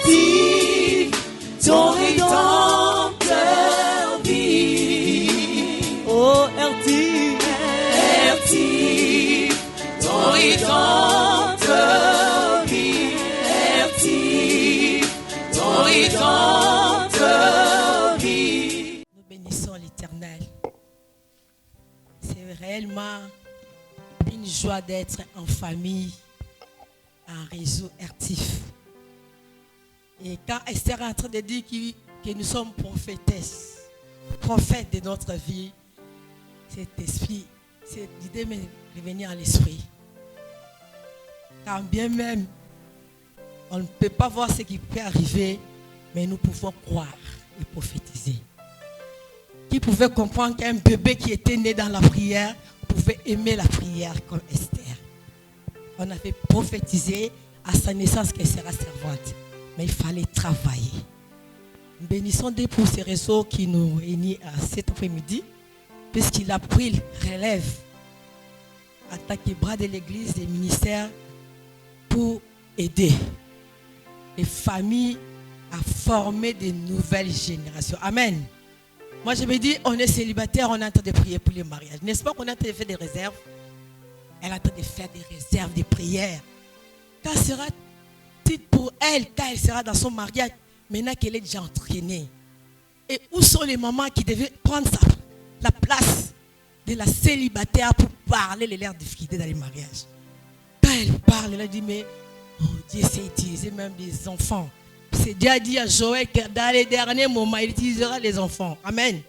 RT, ton rédempteur vit. Oh, RT, ton rédempteur vit. RT, ton rédempteur vit. nous bénissons l'Éternel. C'est réellement une joie d'être en famille, en réseau actif. Et quand Esther est en train de dire que nous sommes prophétesses, prophètes de notre vie, cet esprit, cette idée m'est revenue à l'esprit. Quand bien même, on ne peut pas voir ce qui peut arriver, mais nous pouvons croire et prophétiser. Qui pouvait comprendre qu'un bébé qui était né dans la prière pouvait aimer la prière comme Esther. On avait prophétisé à sa naissance qu'elle sera servante. Mais il fallait travailler. Nous bénissons Dieu pour ces réseaux qui nous réunissent cet après-midi, puisqu'il a pris le relève en tant que bras de l'église, des ministères, pour aider les familles à former de nouvelles générations. Amen. Moi je me dis, on est célibataire, on est en train de prier pour les mariages. N'est-ce pas qu'on est en train de faire des réserves? Elle est en train de faire des réserves, des prières. Quand sera-t-il pour elle, quand elle sera dans son mariage, maintenant qu'elle est déjà entraînée? Et où sont les mamans qui devaient prendre la place de la célibataire pour parler les leurs difficultés dans les mariages? Quand elle parle, elle dit, mais oh, Dieu sait utiliser même des enfants. C'est Dieu a dit à Joël que dans les derniers moments, il utilisera les enfants. Amen.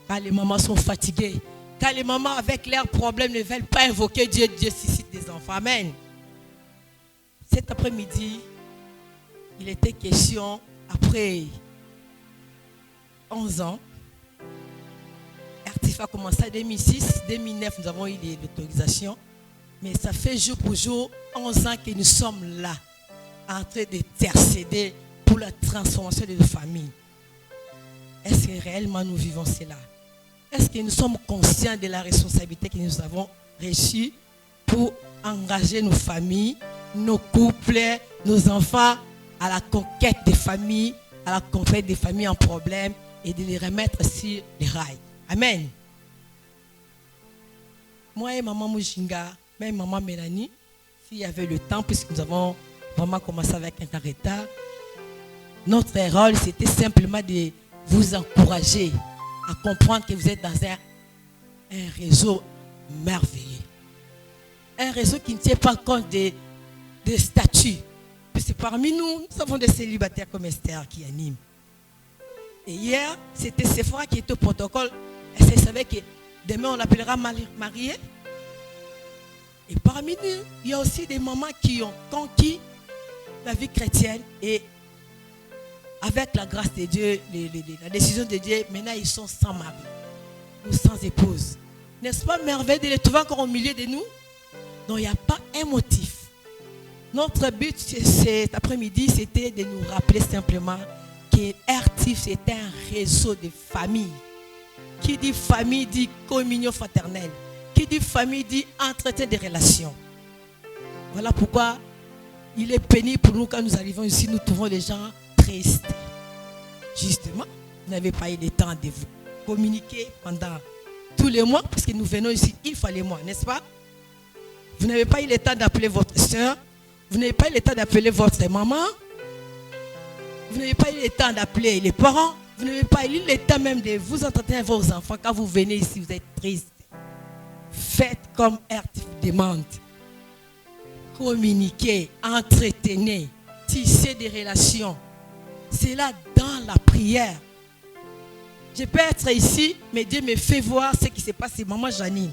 Quand les mamans sont fatiguées, quand les mamans avec leurs problèmes ne veulent pas invoquer Dieu, Dieu suscite des enfants. Amen. Cet après-midi, il était question, après 11 ans, Artif a commencé en 2006, 2009, nous avons eu l'autorisation, mais ça fait jour pour jour 11 ans que nous sommes là, en train d'intercéder pour la transformation de nos familles. Est-ce que réellement nous vivons cela? Est-ce que nous sommes conscients de la responsabilité que nous avons reçue pour engager nos familles, nos couples, nos enfants à la conquête des familles, à la conquête des familles en problème et de les remettre sur les rails? Amen. Moi et maman Mouchinga, même maman Mélanie, s'il y avait le temps, puisque nous avons vraiment commencé avec un carreta, notre rôle c'était simplement de vous encourager à comprendre que vous êtes dans un réseau merveilleux. Un réseau qui ne tient pas compte des statuts. Puisque parmi nous, nous avons des célibataires comme Esther qui animent. Et hier, c'était Sephora qui était au protocole. Elle savait que demain on l'appellera mariée. Et parmi nous, il y a aussi des mamans qui ont conquis la vie chrétienne et avec la grâce de Dieu, la décision de Dieu, maintenant ils sont sans mari ou sans épouse. N'est-ce pas merveilleux de les trouver encore au milieu de nous? Donc il n'y a pas un motif. Notre but cet après-midi, c'était de nous rappeler simplement que RTIF, c'est un réseau de familles. Qui dit famille dit communion fraternelle. Qui dit famille dit entretien des relations. Voilà pourquoi il est pénible pour nous quand nous arrivons ici, nous trouvons les gens tristes. Justement, vous n'avez pas eu le temps de vous communiquer pendant tous les mois, parce que nous venons ici une fois les mois, n'est-ce pas? Vous n'avez pas eu le temps d'appeler votre soeur, vous n'avez pas eu le temps d'appeler votre maman, vous n'avez pas eu le temps d'appeler les parents, vous n'avez pas eu le temps même de vous entretenir avec vos enfants. Quand vous venez ici, vous êtes triste. Faites comme RTIF demande. Communiquez, entretenez, tissez des relations. C'est là dans la prière. Je peux être ici, mais Dieu me fait voir ce qui se passe chez maman Janine.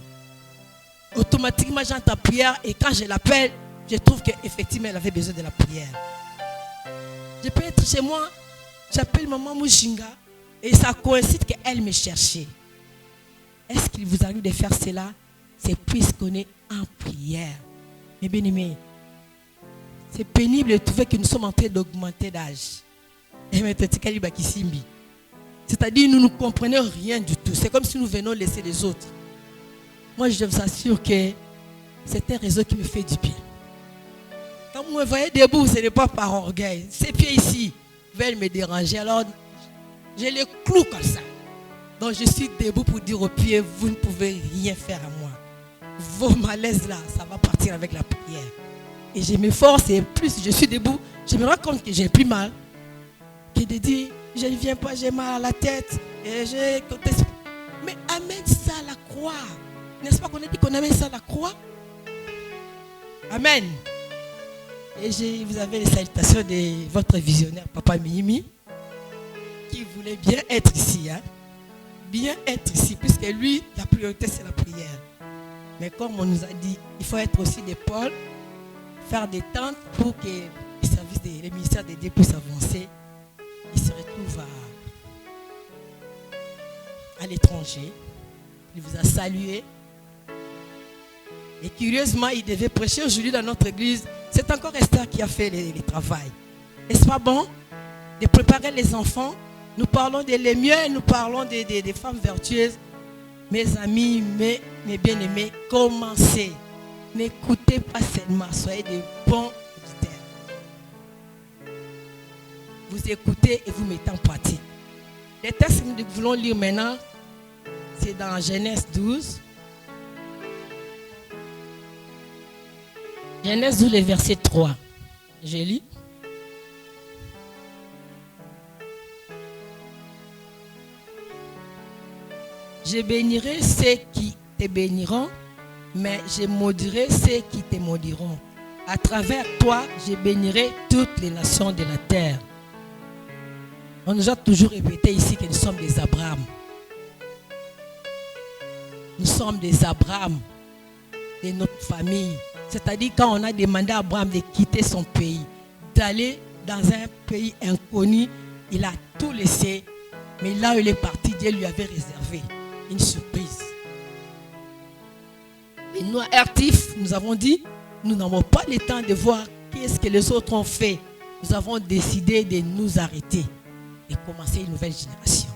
Automatiquement, j'entends prière et quand je l'appelle, je trouve qu'effectivement, elle avait besoin de la prière. Je peux être chez moi, j'appelle maman Mouchinga et ça coïncide qu'elle me cherchait. Est-ce qu'il vous arrive de faire cela? C'est puisqu'on est en prière. Mes bien-aimés, c'est pénible de trouver que nous sommes en train d'augmenter d'âge. C'est-à-dire nous ne comprenons rien du tout. C'est comme si nous venions laisser les autres. Moi, je vous assure que c'est un réseau qui me fait du bien. Quand vous me voyez debout, ce n'est pas par orgueil. Ces pieds ici veulent me déranger. Alors, je les cloue comme ça. Donc, je suis debout pour dire aux pieds, vous ne pouvez rien faire à moi. Vos malaises là, ça va partir avec la prière. Et je m'efforce et plus je suis debout, je me rends compte que j'ai plus mal. Que de dire, je ne viens pas, j'ai mal à la tête. Et mais amène ça à la croix. N'est-ce pas qu'on a dit qu'on amène ça à la croix? Amen. Et vous avez les salutations de votre visionnaire, Papa Mimi, qui voulait bien être ici. Hein? Bien être ici, puisque lui, la priorité, c'est la prière. Mais comme on nous a dit, il faut être aussi des pôles, faire des tentes pour que les ministères de Dieu puissent avancer. Il se retrouve à l'étranger. Il vous a salué. Et curieusement, il devait prêcher aujourd'hui dans notre église. C'est encore Esther qui a fait le travail. N'est-ce pas bon de préparer les enfants? Nous parlons des mieux, nous parlons des femmes vertueuses. Mes amis, mes bien-aimés, commencez. N'écoutez pas seulement, soyez de bons auditeurs. Vous écoutez et vous mettez en pratique. Les textes que nous voulons lire maintenant, c'est dans Genèse 12. Genèse 12, le verset 3. Je lis. Je bénirai ceux qui te béniront, mais je maudirai ceux qui te maudiront. À travers toi, je bénirai toutes les nations de la terre. On nous a toujours répété ici que nous sommes des Abraham. Nous sommes des Abraham de notre famille. C'est-à-dire quand on a demandé à Abraham de quitter son pays, d'aller dans un pays inconnu, il a tout laissé. Mais là où il est parti, Dieu lui avait réservé une surprise. Et nous, à Ertif, nous avons dit, nous n'avons pas le temps de voir qu'est-ce que les autres ont fait. Nous avons décidé de nous arrêter et commencer une nouvelle génération.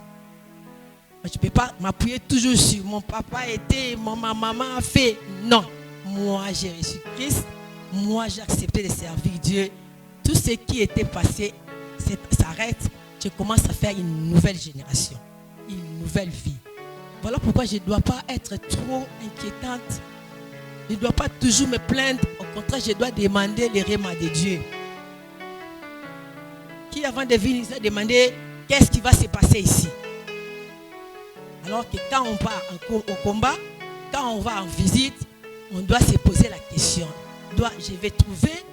Je ne peux pas m'appuyer toujours sur mon papa était, ma maman a fait. Non, moi j'ai reçu Christ, moi j'ai accepté de servir Dieu. Tout ce qui était passé s'arrête. Je commence à faire une nouvelle génération, une nouvelle vie. Voilà pourquoi je ne dois pas être trop inquiétante. Je ne dois pas toujours me plaindre. Au contraire, je dois demander les remèdes de Dieu. Qui avant de venir a demandé qu'est-ce qui va se passer ici. Alors que quand on part au combat, quand on va en visite, on doit se poser la question. Je vais trouver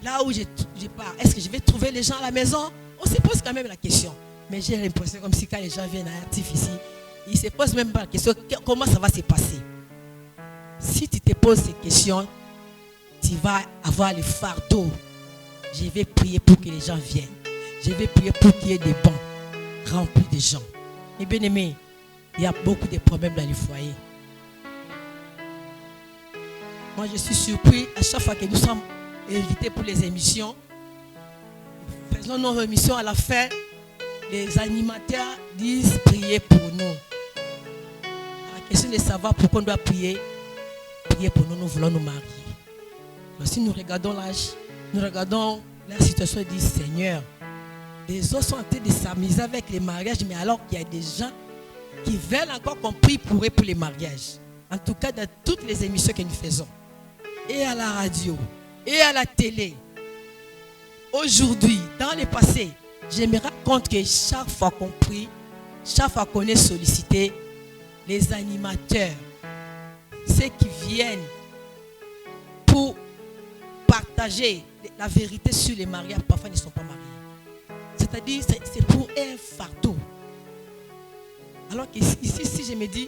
là où je pars. Est-ce que je vais trouver les gens à la maison? On se pose quand même la question. Mais j'ai l'impression comme si quand les gens viennent à Ertif ici, ils ne se posent même pas la question comment ça va se passer. Si tu te poses ces questions, tu vas avoir le fardeau. Je vais prier pour que les gens viennent. Je vais prier pour qu'il y ait des bancs remplis de gens. Et bien aimé, il y a beaucoup de problèmes dans les foyers. Moi, je suis surpris à chaque fois que nous sommes invités pour les émissions. Faisons nos émissions à la fin. Les animateurs disent prier pour nous. La question de savoir pourquoi on doit prier. Prier pour nous, nous voulons nous marier. Donc, si nous regardons l'âge, nous regardons la situation et disons Seigneur, les autres sont en train de s'amuser avec les mariages, mais alors qu'il y a des gens qui veulent encore qu'on prie pour eux pour les mariages. En tout cas, dans toutes les émissions que nous faisons, et à la radio, et à la télé, aujourd'hui, dans le passé, je me rends compte que chaque fois qu'on prie, chaque fois qu'on est sollicité, les animateurs, ceux qui viennent pour partager la vérité sur les mariages, parfois ne sont pas mariés. C'est-à-dire, c'est pour un fardeau. Alors qu'ici, si je me dis,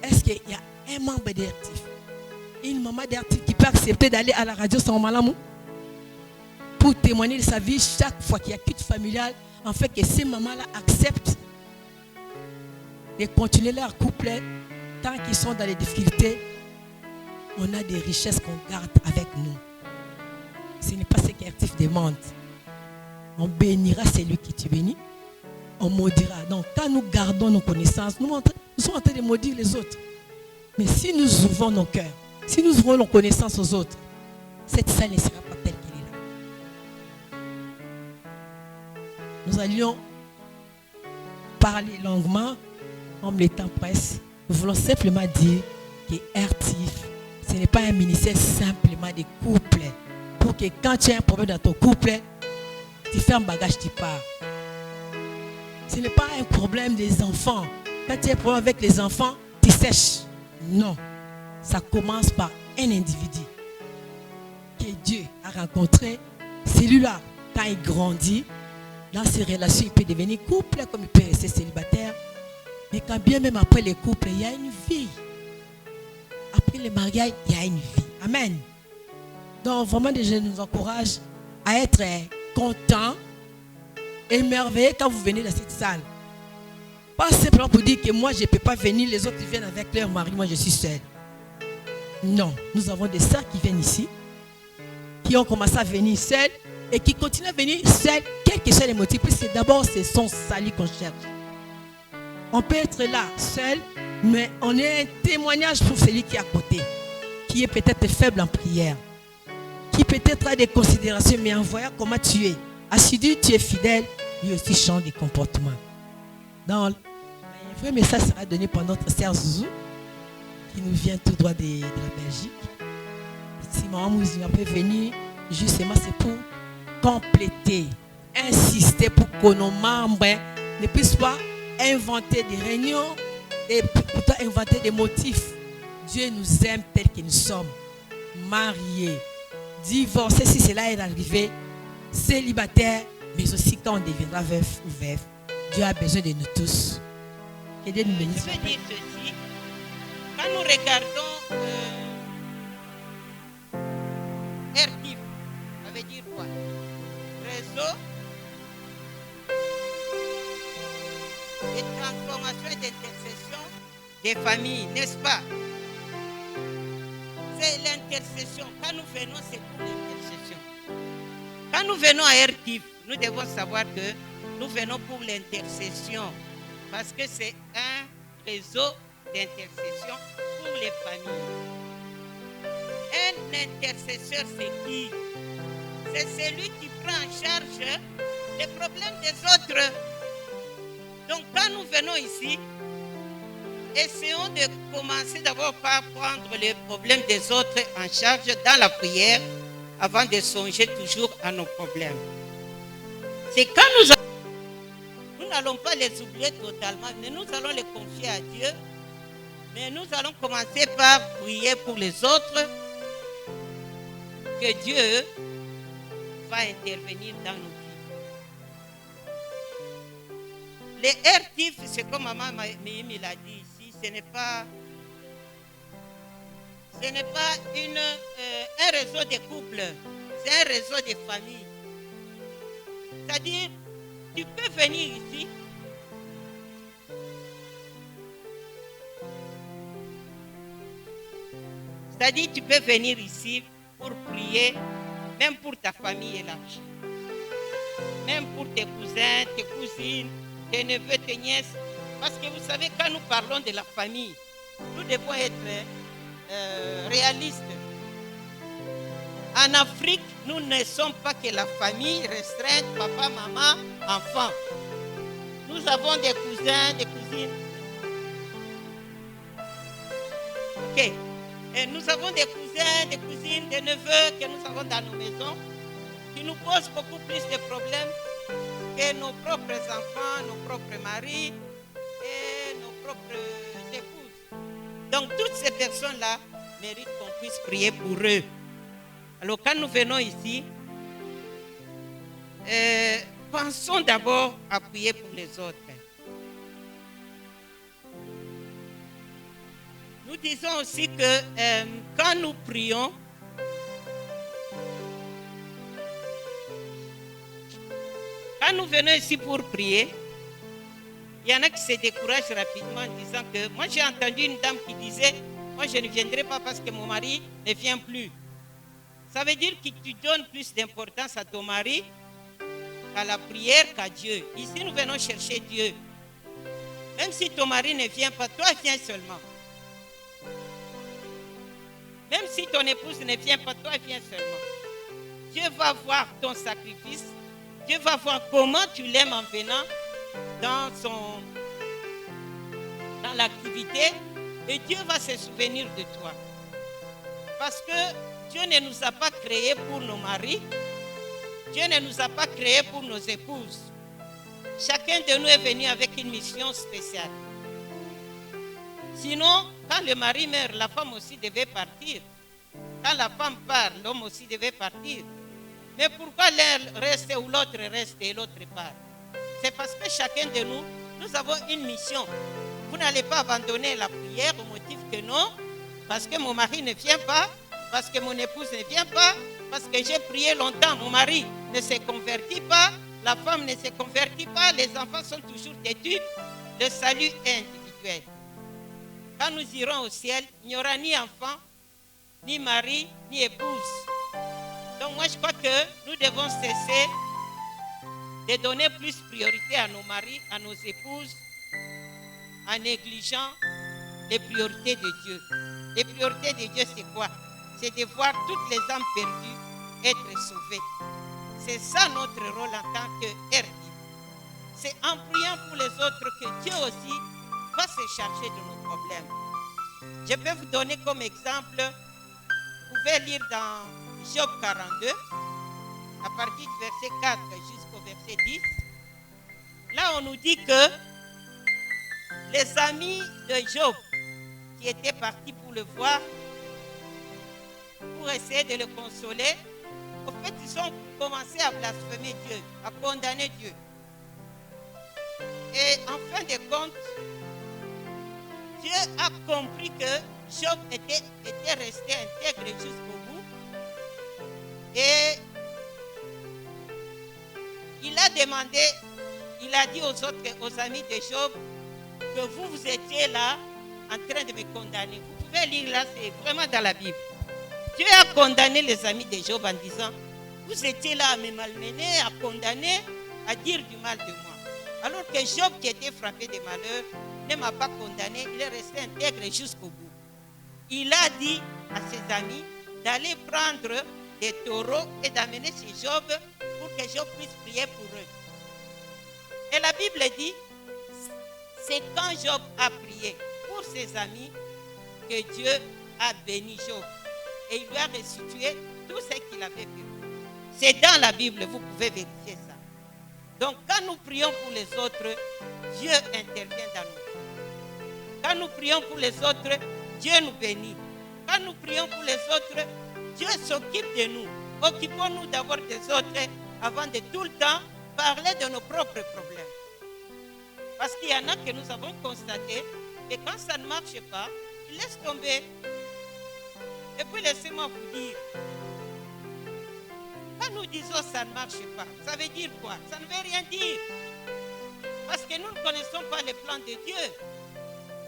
est-ce qu'il y a un membre d'Ertif, une maman d'Ertif qui peut accepter d'aller à la radio sans malamou pour témoigner de sa vie chaque fois qu'il y a culte familial, en fait que ces mamans-là acceptent de continuer leur couple tant qu'ils sont dans les difficultés. On a des richesses qu'on garde avec nous. Ce n'est pas ce qu'Ertif demande. On bénira celui qui te bénit. On maudira. Donc, quand nous gardons nos connaissances, nous sommes en train de maudire les autres. Mais si nous ouvrons nos cœurs, si nous ouvrons nos connaissances aux autres, cette salle ne sera pas telle qu'elle est là. Nous allions parler longuement, comme le temps presse. Nous voulons simplement dire que RTIF, ce n'est pas un ministère simplement de couple. Pour que quand tu as un problème dans ton couple, tu fais un bagage, tu pars. Ce n'est pas un problème des enfants. Quand tu as un problème avec les enfants, tu sèches. Non. Ça commence par un individu que Dieu a rencontré. Celui-là, quand il grandit, dans ses relations, il peut devenir couple comme il peut rester célibataire. Mais quand bien même après les couples, il y a une vie. Après le mariage, il y a une vie. Amen. Donc vraiment, je nous encourage à être contents, émerveillés quand vous venez dans cette salle. Pas simplement pour dire que moi, je ne peux pas venir, les autres viennent avec leur mari, moi je suis seule. Non, nous avons des sœurs qui viennent ici, qui ont commencé à venir seules et qui continuent à venir seules, quels que soient les motifs. C'est d'abord c'est son salut qu'on cherche. On peut être là, seul, mais on est un témoignage pour celui qui est à côté, qui est peut-être faible en prière, qui peut-être a des considérations, mais en voyant comment tu es, assidu, tu es fidèle, lui aussi change de comportement. Donc, un vrai message sera donné par notre sœur Zouzou, qui nous vient tout droit de la Belgique. Si maman Mouzima peut venir, justement, c'est pour compléter, insister pour que nos membres ne puissent pas inventer des réunions et plutôt inventer des motifs. Dieu nous aime tels que nous sommes, mariés, divorcés si cela est arrivé, célibataires, mais aussi quand on deviendra veuf ou veuve. Dieu a besoin de nous tous. Que Dieu nous bénisse. Je veux dire ceci. Quand nous regardons RTIF, ça veut dire quoi? Réseau de transformation et d'intercession des familles, n'est-ce pas? C'est l'intercession. Quand nous venons, c'est pour l'intercession. Quand nous venons à RTIF, nous devons savoir que nous venons pour l'intercession. Parce que c'est un réseau d'intercession pour les familles. Un intercesseur, c'est qui? C'est celui qui prend en charge les problèmes des autres. Donc quand nous venons ici, essayons de commencer d'abord par prendre les problèmes des autres en charge dans la prière avant de songer toujours à nos problèmes. C'est quand nous n'allons pas les oublier totalement, mais nous allons les confier à Dieu. Mais nous allons commencer par prier pour les autres, que Dieu va intervenir dans nos vies. Les RTIF, c'est comme maman Mihimi l'a dit ici, ce n'est pas un réseau de couples, c'est un réseau de familles. C'est-à-dire, tu peux venir ici pour prier, même pour ta famille élargie, même pour tes cousins, tes cousines, tes neveux, tes nièces. Parce que vous savez, quand nous parlons de la famille, nous devons être réalistes. En Afrique, nous ne sommes pas que la famille restreinte, papa, maman, enfant. Nous avons des cousins, des cousines. Ok. Et nous avons des cousins, des cousines, des neveux que nous avons dans nos maisons qui nous posent beaucoup plus de problèmes que nos propres enfants, nos propres maris et nos propres épouses. Donc toutes ces personnes-là méritent qu'on puisse prier pour eux. Alors quand nous venons ici, pensons d'abord à prier pour les autres. Nous disons aussi que quand nous prions, quand nous venons ici pour prier, il y en a qui se découragent rapidement en disant que moi j'ai entendu une dame qui disait moi je ne viendrai pas parce que mon mari ne vient plus. Ça veut dire que tu donnes plus d'importance à ton mari, à la prière qu'à Dieu. Ici nous venons chercher Dieu. Même si ton mari ne vient pas, toi viens seulement. Même si ton épouse ne vient pas, toi viens seulement. Dieu va voir ton sacrifice. Dieu va voir comment tu l'aimes en venant dans l'activité. Et Dieu va se souvenir de toi. Parce que Dieu ne nous a pas créés pour nos maris. Dieu ne nous a pas créés pour nos épouses. Chacun de nous est venu avec une mission spéciale. Sinon, quand le mari meurt, la femme aussi devait partir. Quand la femme part, l'homme aussi devait partir. Mais pourquoi l'un reste ou l'autre reste et l'autre part? C'est parce que chacun de nous, nous avons une mission. Vous n'allez pas abandonner la prière au motif que non, parce que mon mari ne vient pas, parce que mon épouse ne vient pas, parce que j'ai prié longtemps, mon mari ne se convertit pas, la femme ne se convertit pas, les enfants sont toujours têtus. Le salut est individuel. Quand nous irons au ciel, il n'y aura ni enfant, ni mari, ni épouse. Donc moi je crois que nous devons cesser de donner plus priorité à nos maris, à nos épouses, en négligeant les priorités de Dieu. Les priorités de Dieu, c'est quoi? C'est de voir toutes les âmes perdues être sauvées. C'est ça notre rôle en tant qu'RD. C'est en priant pour les autres que Dieu aussi va se charger de nos problèmes. Je peux vous donner comme exemple, vous pouvez lire dans Job 42, à partir du verset 4 jusqu'au verset 10. Là, on nous dit que les amis de Job qui étaient partis pour le voir, pour essayer de le consoler, en fait, ils ont commencé à blasphémer Dieu, à condamner Dieu. Et en fin de compte, Dieu a compris que Job était resté intègre jusqu'au bout. Et il a demandé, il a dit aux amis de Job, que vous étiez là en train de me condamner. Vous pouvez lire là, c'est vraiment dans la Bible. Dieu a condamné les amis de Job en disant, vous étiez là à me malmener, à condamner, à dire du mal de moi. Alors que Job, qui était frappé de malheur, ne m'a pas condamné, il est resté intègre jusqu'au bout. Il a dit à ses amis d'aller prendre des taureaux et d'amener chez Job pour que Job puisse prier pour eux. Et la Bible dit, c'est quand Job a prié pour ses amis que Dieu a béni Job. Et il lui a restitué tout ce qu'il avait perdu. C'est dans la Bible, vous pouvez vérifier ça. Donc quand nous prions pour les autres, Dieu intervient dans nous. Quand nous prions pour les autres, Dieu nous bénit. Quand nous prions pour les autres, Dieu s'occupe de nous. Occupons-nous d'abord des autres avant de tout le temps parler de nos propres problèmes. Parce qu'il y en a que nous avons constaté que quand ça ne marche pas, ils laissent tomber. Et puis laissez-moi vous dire, quand nous disons ça ne marche pas, ça veut dire quoi? Ça ne veut rien dire. Parce que nous ne connaissons pas les plans de Dieu.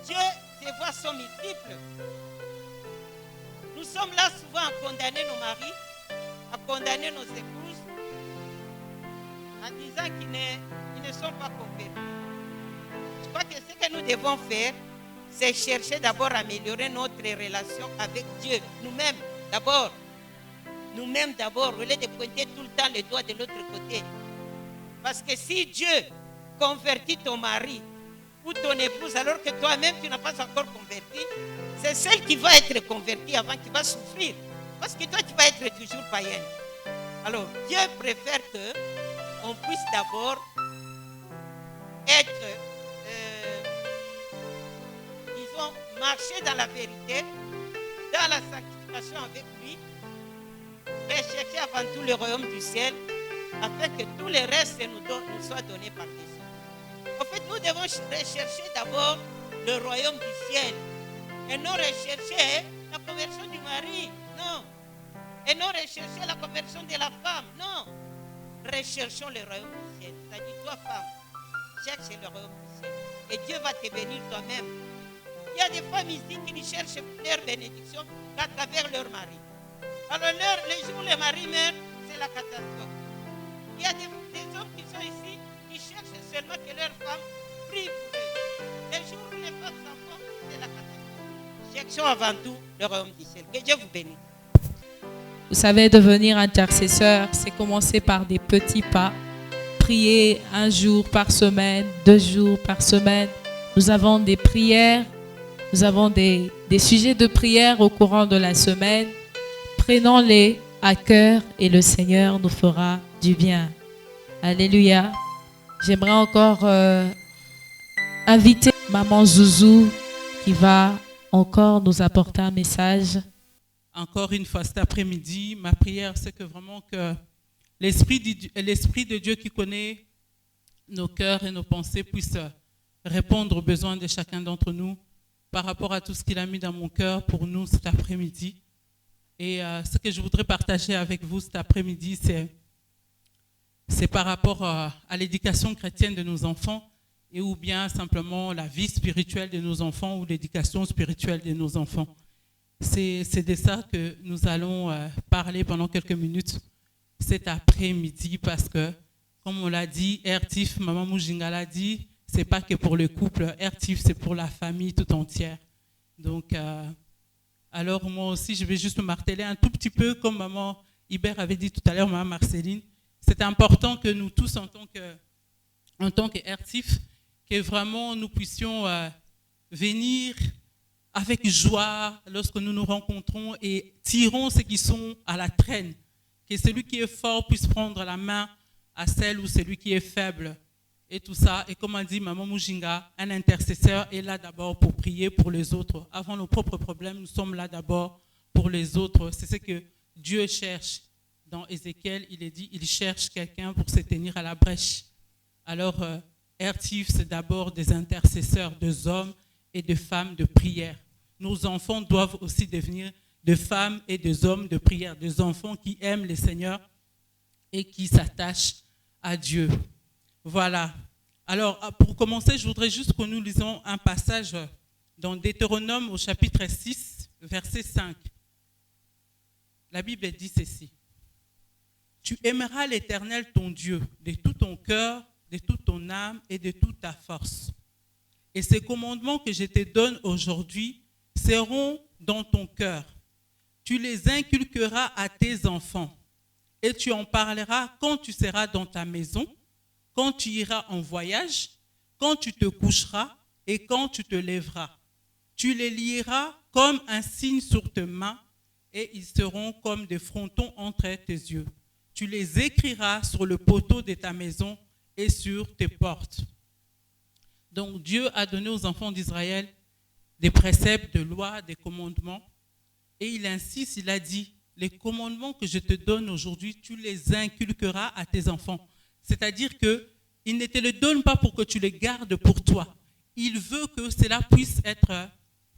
Dieu, ses voies sont multiples. Nous sommes là souvent à condamner nos maris, à condamner nos épouses, en disant qu'ils ne sont pas convertis. Je crois que ce que nous devons faire, c'est chercher d'abord à améliorer notre relation avec Dieu, nous-mêmes d'abord. Nous-mêmes d'abord, au lieu de pointer tout le temps le doigt de l'autre côté. Parce que si Dieu convertit ton mari ou ton épouse alors que toi-même tu n'as pas encore converti, c'est celle qui va être convertie avant qui va souffrir. Parce que toi tu vas être toujours païenne. Alors Dieu préfère qu'on puisse d'abord être, disons, marcher dans la vérité, dans la sanctification avec lui, et chercher avant tout le royaume du ciel, afin que tout le reste nous soit donné par-dessus. En fait, nous devons rechercher d'abord le royaume du ciel, et non rechercher la conversion du mari, non. Et non rechercher la conversion de la femme, non. Recherchons le royaume du ciel. C'est-à-dire, toi, femme, cherche le royaume du ciel. Et Dieu va te bénir toi-même. Il y a des femmes ici qui ne cherchent leur bénédiction qu'à travers leur mari. Alors, les jours où le mari meurt, c'est la catastrophe. Il y a des hommes qui sont ici, qui cherchent seulement que leur femme prie pour eux. Les jours où les femmes s'en vont, c'est la catastrophe. Cherchons avant tout le royaume du ciel. Que Dieu vous bénisse. Vous savez, devenir intercesseur, c'est commencer par des petits pas. Prier 1 jour par semaine, 2 jours par semaine. Nous avons des prières, nous avons des sujets de prière au courant de la semaine. Prenons-les à cœur et le Seigneur nous fera du bien. Alléluia. J'aimerais encore inviter Maman Zouzou qui va encore nous apporter un message. Encore une fois cet après-midi, ma prière, c'est que vraiment que l'Esprit de Dieu qui connaît nos cœurs et nos pensées puisse répondre aux besoins de chacun d'entre nous par rapport à tout ce qu'il a mis dans mon cœur pour nous cet après-midi. Et ce que je voudrais partager avec vous cet après-midi, c'est par rapport à l'éducation chrétienne de nos enfants et ou bien simplement la vie spirituelle de nos enfants ou l'éducation spirituelle de nos enfants. C'est de ça que nous allons parler pendant quelques minutes cet après-midi parce que, comme on l'a dit, RTIF, Maman Mujinga l'a dit, c'est pas que pour le couple, RTIF c'est pour la famille tout entière. Donc, alors moi aussi, je vais juste me marteler un tout petit peu, comme Maman Hubert avait dit tout à l'heure, Maman Marceline. C'est important que nous tous, en tant que RTIF, que vraiment nous puissions venir avec joie lorsque nous nous rencontrons et tirons ceux qui sont à la traîne. Que celui qui est fort puisse prendre la main à celle ou celui qui est faible. Et tout ça, et comme a dit Maman Mujinga, un intercesseur est là d'abord pour prier pour les autres. Avant nos propres problèmes, nous sommes là d'abord pour les autres. C'est ce que Dieu cherche. Dans Ézéchiel, il est dit, il cherche quelqu'un pour se tenir à la brèche. Alors, RTIF, c'est d'abord des intercesseurs, des hommes et de femmes de prière. Nos enfants doivent aussi devenir des femmes et des hommes de prière, des enfants qui aiment le Seigneur et qui s'attachent à Dieu. Voilà. Alors, pour commencer, je voudrais juste que nous lisons un passage dans Deutéronome au chapitre 6, verset 5. La Bible dit ceci. « Tu aimeras l'Éternel ton Dieu de tout ton cœur, de toute ton âme et de toute ta force. Et ces commandements que je te donne aujourd'hui seront dans ton cœur. Tu les inculqueras à tes enfants et tu en parleras quand tu seras dans ta maison, quand tu iras en voyage, quand tu te coucheras et quand tu te lèveras. Tu les lieras comme un signe sur tes mains et ils seront comme des frontons entre tes yeux. Tu les écriras sur le poteau de ta maison et sur tes portes. » Donc Dieu a donné aux enfants d'Israël des préceptes, des lois, des commandements. Et il insiste, il a dit, les commandements que je te donne aujourd'hui, tu les inculqueras à tes enfants. C'est-à-dire qu'il ne te les donne pas pour que tu les gardes pour toi. Il veut que cela puisse être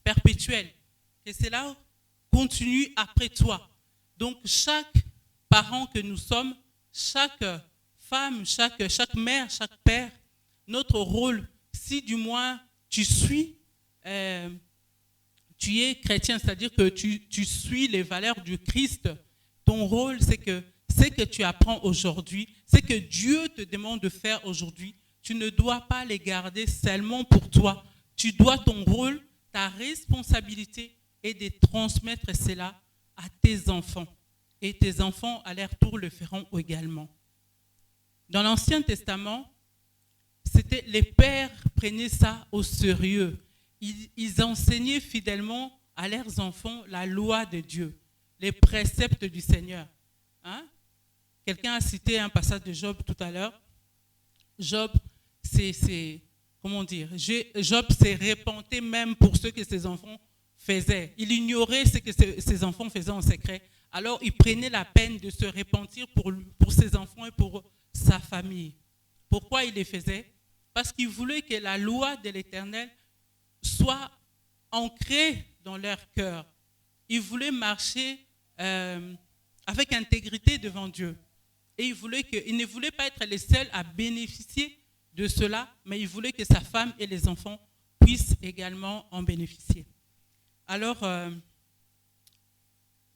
perpétuel, que cela continue après toi. Donc chaque parent que nous sommes, chaque femme, chaque mère, chaque père, notre rôle, si du moins tu suis, tu es chrétien, c'est-à-dire que tu suis les valeurs du Christ, ton rôle, c'est que ce que tu apprends aujourd'hui, ce que Dieu te demande de faire aujourd'hui, tu ne dois pas les garder seulement pour toi. Tu dois ton rôle, ta responsabilité est de transmettre cela à tes enfants. Et tes enfants, à leur tour, le feront également. Dans l'Ancien Testament, les pères prenaient ça au sérieux. Ils enseignaient fidèlement à leurs enfants la loi de Dieu, les préceptes du Seigneur. Hein? Quelqu'un a cité un passage de Job tout à l'heure. Job, comment dire, Job s'est repenté même pour ce que ses enfants faisaient. Il ignorait ce que ses enfants faisaient en secret. Alors, il prenait la peine de se repentir pour ses enfants et pour sa famille. Pourquoi il les faisait? Parce qu'il voulait que la loi de l'Éternel soit ancrée dans leur cœur. Il voulait marcher avec intégrité devant Dieu. Et il ne voulait pas être le seul à bénéficier de cela, mais il voulait que sa femme et les enfants puissent également en bénéficier. Alors,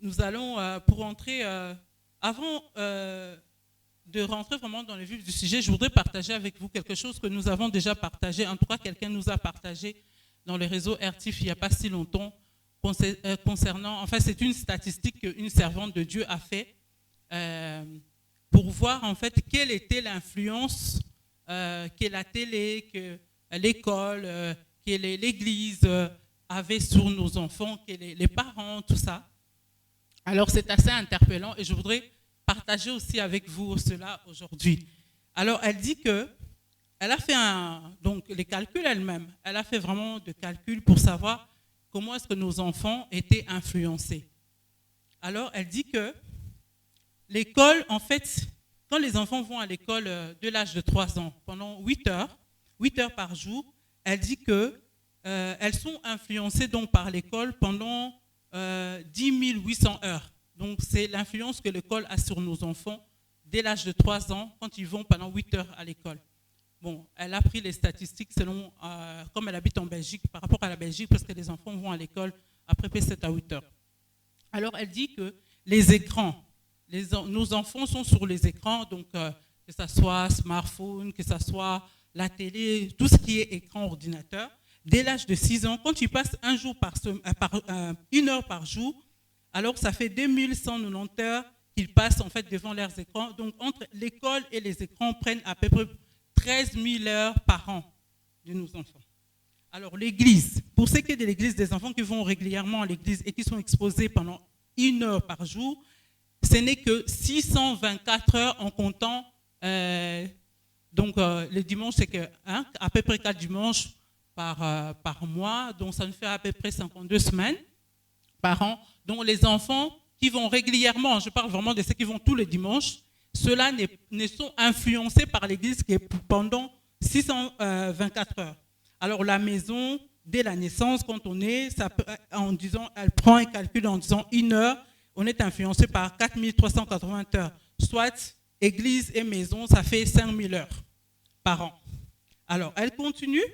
nous allons, pour entrer, avant de rentrer vraiment dans le vif du sujet, je voudrais partager avec vous quelque chose que nous avons déjà partagé. En tout cas, quelqu'un nous a partagé dans le réseau RTIF il n'y a pas si longtemps. concernant, enfin c'est une statistique qu'une servante de Dieu a fait pour voir en fait quelle était l'influence que la télé, que l'école, que l'église avait sur nos enfants, que les parents, tout ça. Alors c'est assez interpellant et je voudrais partager aussi avec vous cela aujourd'hui. Alors elle dit que elle a fait donc les calculs elle-même, elle a fait vraiment des calculs pour savoir comment est-ce que nos enfants étaient influencés. Alors elle dit que l'école, en fait, quand les enfants vont à l'école de l'âge de 3 ans, pendant 8 heures par jour, elle dit que elles sont influencées donc par l'école pendant 10 800 heures. Donc c'est l'influence que l'école a sur nos enfants dès l'âge de 3 ans quand ils vont pendant 8 heures à l'école. Bon, elle a pris les statistiques selon, comme elle habite en Belgique, par rapport à la Belgique, parce que les enfants vont à l'école après 7 à 8 heures. Alors elle dit que les écrans, nos enfants sont sur les écrans, donc que ce soit smartphone, que ce soit la télé, tout ce qui est écran ordinateur, dès l'âge de 6 ans, quand ils passent une heure par jour, alors ça fait 2190 heures qu'ils passent en fait devant leurs écrans. Donc entre l'école et les écrans prennent à peu près 13 000 heures par an de nos enfants. Alors l'église, pour ce qui est de l'église, des enfants qui vont régulièrement à l'église et qui sont exposés pendant 1 heure par jour, ce n'est que 624 heures en comptant, le dimanche, c'est que, à peu près 4 dimanches par mois, donc ça nous fait à peu près 52 semaines par an. Donc les enfants qui vont régulièrement, je parle vraiment de ceux qui vont tous les dimanches, ceux-là ne sont influencés par l'église que pendant 624 heures. Alors la maison, dès la naissance, quand on est, ça peut, en disant, elle prend un calcul en disant 1 heure, on est influencé par 4380 heures. Soit église et maison, ça fait 5000 heures par an. Alors, elle continue.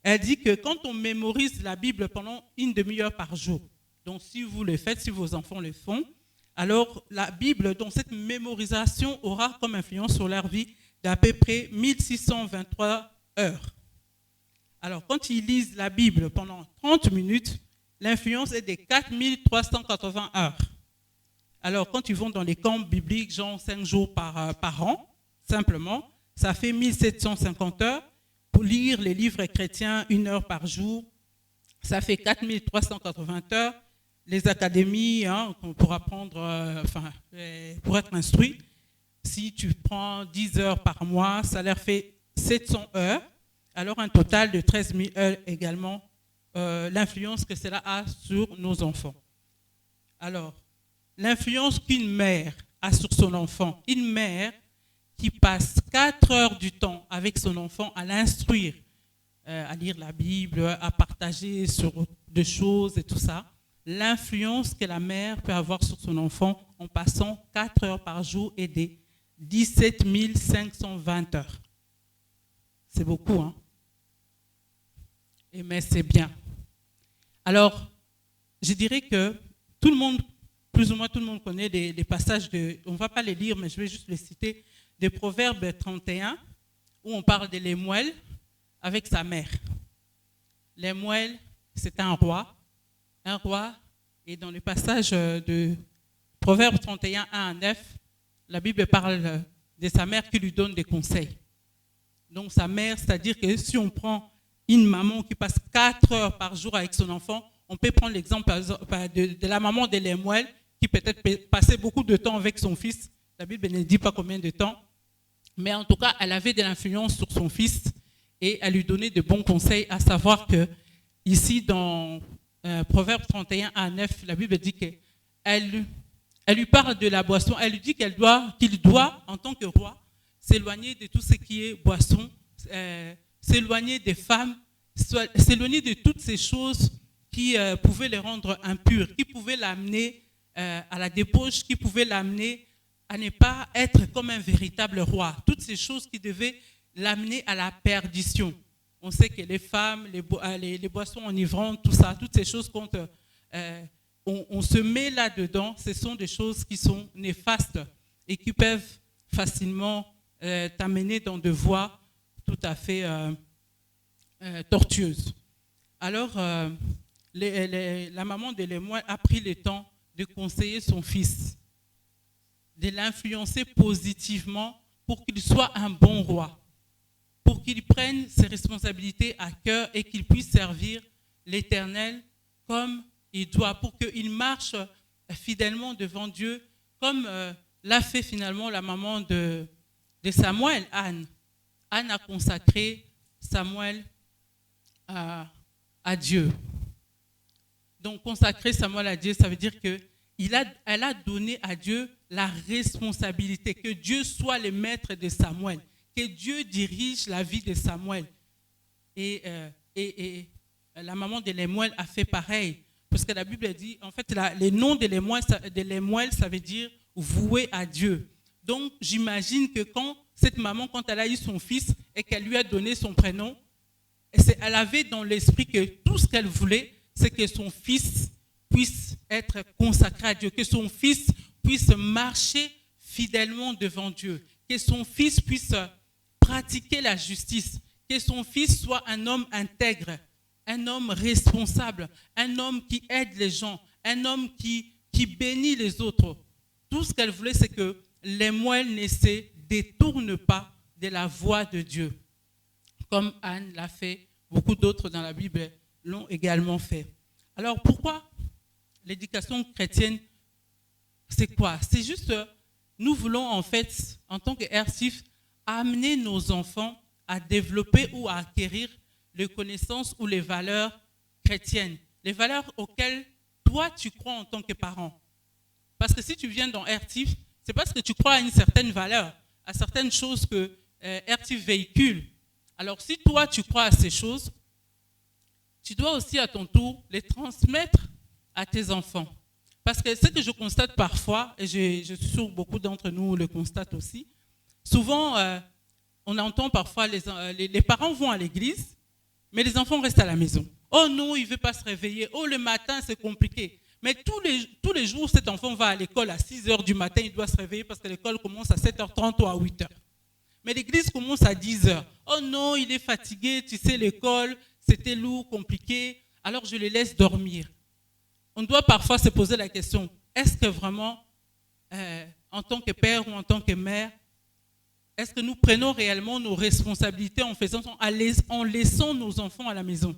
Elle dit que quand on mémorise la Bible pendant 1 demi-heure par jour, donc si vous le faites, si vos enfants le font, alors la Bible, donc cette mémorisation aura comme influence sur leur vie d'à peu près 1623 heures. Alors, quand ils lisent la Bible pendant 30 minutes, l'influence est de 4380 heures. Alors, quand ils vont dans les camps bibliques, genre 5 jours par an, simplement, ça fait 1750 heures. Pour lire les livres chrétiens 1 heure par jour, ça fait 4380 heures. Les académies, pour apprendre, pour être instruit, si tu prends 10 heures par mois, ça leur fait 700 heures. Alors, un total de 13 000 heures également, l'influence que cela a sur nos enfants. Alors, l'influence qu'une mère a sur son enfant, une mère qui passe 4 heures du temps avec son enfant à l'instruire, à lire la Bible, à partager sur des choses et tout ça, l'influence que la mère peut avoir sur son enfant en passant 4 heures par jour et des 17 520 heures. C'est beaucoup, hein? Mais c'est bien. Alors, je dirais que tout le monde, plus ou moins tout le monde connaît les passages on ne va pas les lire, mais je vais juste les citer, de Proverbe 31, où on parle de Lemuel avec sa mère. Lemuel, c'est un roi, et dans le passage de Proverbe 31, 1 à 9, la Bible parle de sa mère qui lui donne des conseils. Donc sa mère, c'est-à-dire que si on prend une maman qui passe 4 heures par jour avec son enfant, on peut prendre l'exemple de la maman de Lemuel qui peut-être passait beaucoup de temps avec son fils. La Bible ne dit pas combien de temps, mais en tout cas, elle avait de l'influence sur son fils et elle lui donnait de bons conseils, à savoir que ici dans Proverbe 31 à 9, la Bible dit qu'elle lui parle de la boisson, elle lui dit qu'il doit, en tant que roi, s'éloigner de tout ce qui est boisson, s'éloigner des femmes, s'éloigner de toutes ces choses qui pouvaient les rendre impurs, qui pouvaient l'amener à la débauche, qui pouvaient l'amener à ne pas être comme un véritable roi. Toutes ces choses qui devaient l'amener à la perdition. On sait que les femmes, les boissons enivrantes, tout ça, toutes ces choses quand on se met là-dedans, ce sont des choses qui sont néfastes et qui peuvent facilement t'amener dans des voies tout à fait tortueuses. Alors, la maman de Lémuel a pris le temps de conseiller son fils, de l'influencer positivement pour qu'il soit un bon roi, pour qu'il prenne ses responsabilités à cœur et qu'il puisse servir l'Éternel comme il doit, pour qu'il marche fidèlement devant Dieu, comme l'a fait finalement la maman de Samuel, Anne. Anne a consacré Samuel à Dieu. Donc consacrer Samuel à Dieu, ça veut dire qu'elle a donné à Dieu la responsabilité, que Dieu soit le maître de Samuel, que Dieu dirige la vie de Samuel. Et la maman de Lémuel a fait pareil, parce que la Bible dit, en fait, le nom de Lémuel, ça veut dire voué à Dieu. Donc j'imagine que cette maman, quand elle a eu son fils et qu'elle lui a donné son prénom, elle avait dans l'esprit que tout ce qu'elle voulait, c'est que son fils puisse être consacré à Dieu, que son fils puisse marcher fidèlement devant Dieu, que son fils puisse pratiquer la justice, que son fils soit un homme intègre, un homme responsable, un homme qui aide les gens, un homme qui bénit les autres. Tout ce qu'elle voulait, c'est que Lémuel ne se détourne pas de la voie de Dieu, comme Anne l'a fait, beaucoup d'autres dans la Bible l'ont également fait. Alors pourquoi l'éducation chrétienne, c'est quoi? C'est juste, nous voulons en fait, en tant qu'RCIF, amener nos enfants à développer ou à acquérir les connaissances ou les valeurs chrétiennes, les valeurs auxquelles toi tu crois en tant que parent. Parce que si tu viens dans RCIF, c'est parce que tu crois à une certaine valeur, à certaines choses que RCIF véhicule. Alors si toi tu crois à ces choses, tu dois aussi à ton tour les transmettre à tes enfants. Parce que ce que je constate parfois, et je suis sûr que beaucoup d'entre nous le constatent aussi, souvent on entend parfois les parents vont à l'église, mais les enfants restent à la maison. Oh non, il ne veut pas se réveiller. Oh, le matin, c'est compliqué. Mais tous les jours, cet enfant va à l'école à 6 h du matin, il doit se réveiller parce que l'école commence à 7h30 ou à 8 h. Mais l'église commence à 10 h. Oh non, il est fatigué, tu sais, l'école, c'était lourd, compliqué, alors je le laisse dormir. On doit parfois se poser la question, est-ce que vraiment, en tant que père ou en tant que mère, est-ce que nous prenons réellement nos responsabilités en laissant nos enfants à la maison?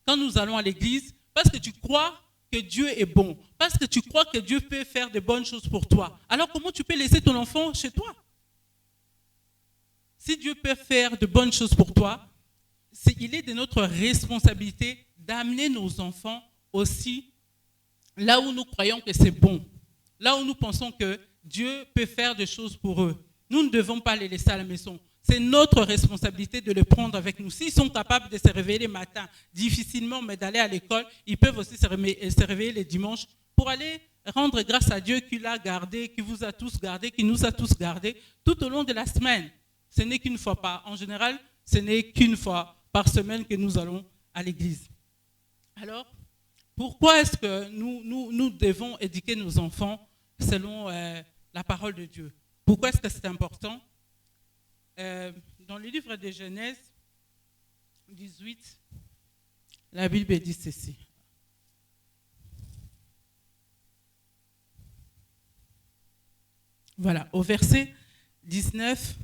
Quand nous allons à l'église, parce que tu crois que Dieu est bon, parce que tu crois que Dieu peut faire de bonnes choses pour toi, alors comment tu peux laisser ton enfant chez toi? Si Dieu peut faire de bonnes choses pour toi, il est de notre responsabilité d'amener nos enfants aussi là où nous croyons que c'est bon, là où nous pensons que Dieu peut faire des choses pour eux. Nous ne devons pas les laisser à la maison. C'est notre responsabilité de les prendre avec nous. S'ils sont capables de se réveiller les matins, difficilement, mais d'aller à l'école, ils peuvent aussi se réveiller les dimanches pour aller rendre grâce à Dieu qui l'a gardé, qui vous a tous gardé, qui nous a tous gardés tout au long de la semaine. Ce n'est qu'une fois par. En général, ce n'est qu'une fois par semaine que nous allons à l'église. Alors, pourquoi est-ce que nous devons éduquer nos enfants selon la parole de Dieu? Pourquoi est-ce que c'est important? Dans le livre de Genèse 18, la Bible dit ceci. Voilà, au verset 19,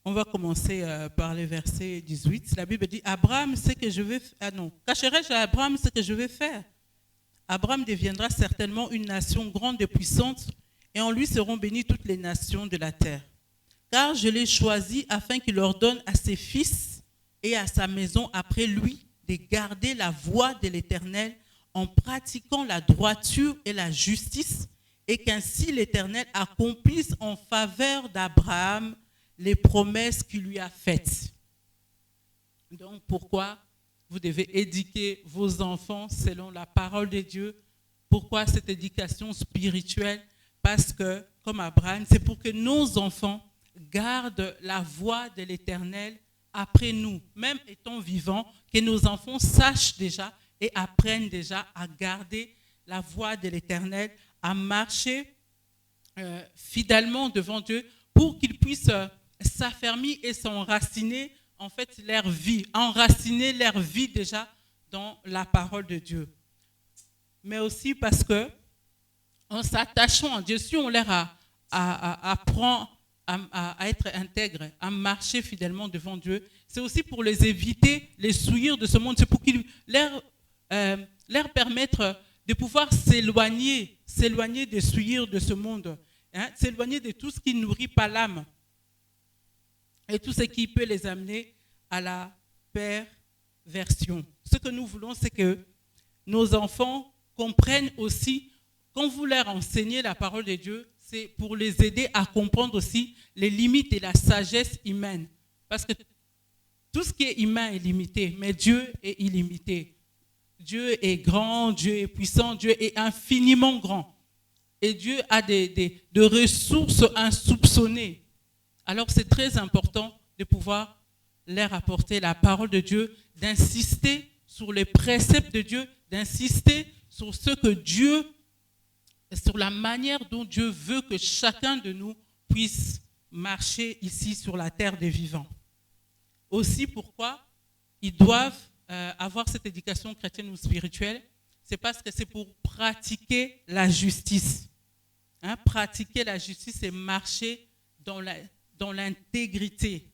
on va commencer par le verset 18. La Bible dit, Abraham, ce que je vais faire. Ah non, cacherai-je à Abraham ce que je vais faire? Abraham deviendra certainement une nation grande et puissante, et en lui seront bénies toutes les nations de la terre. Car je l'ai choisi afin qu'il ordonne à ses fils et à sa maison après lui de garder la voie de l'Éternel en pratiquant la droiture et la justice, et qu'ainsi l'Éternel accomplisse en faveur d'Abraham les promesses qu'il lui a faites. Donc pourquoi vous devez éduquer vos enfants selon la parole de Dieu? Pourquoi cette éducation spirituelle? Parce que, comme Abraham, c'est pour que nos enfants gardent la voie de l'Éternel après nous, même étant vivants, que nos enfants sachent déjà et apprennent déjà à garder la voie de l'Éternel, à marcher fidèlement devant Dieu pour qu'ils puissent s'affermir et s'enraciner en fait leur vie, enraciner leur vie déjà dans la parole de Dieu. Mais aussi parce que en s'attachant à Dieu, si on leur apprend à être intègre, à marcher fidèlement devant Dieu, c'est aussi pour les éviter les souillures de ce monde. C'est pour qu'ils leur permettre de pouvoir s'éloigner des souillures de ce monde, hein, s'éloigner de tout ce qui ne nourrit pas l'âme et tout ce qui peut les amener à la perversion. Ce que nous voulons, c'est que nos enfants comprennent aussi, quand vous leur enseignez la parole de Dieu, c'est pour les aider à comprendre aussi les limites et la sagesse humaine. Parce que tout ce qui est humain est limité, mais Dieu est illimité. Dieu est grand, Dieu est puissant, Dieu est infiniment grand. Et Dieu a de ressources insoupçonnées. Alors c'est très important de pouvoir leur apporter la parole de Dieu, d'insister sur les préceptes de Dieu, d'insister sur ce que Dieu, sur la manière dont Dieu veut que chacun de nous puisse marcher ici sur la terre des vivants. Aussi pourquoi ils doivent avoir cette éducation chrétienne ou spirituelle, c'est parce que c'est pour pratiquer la justice. Hein, pratiquer la justice, c'est marcher dans l'intégrité,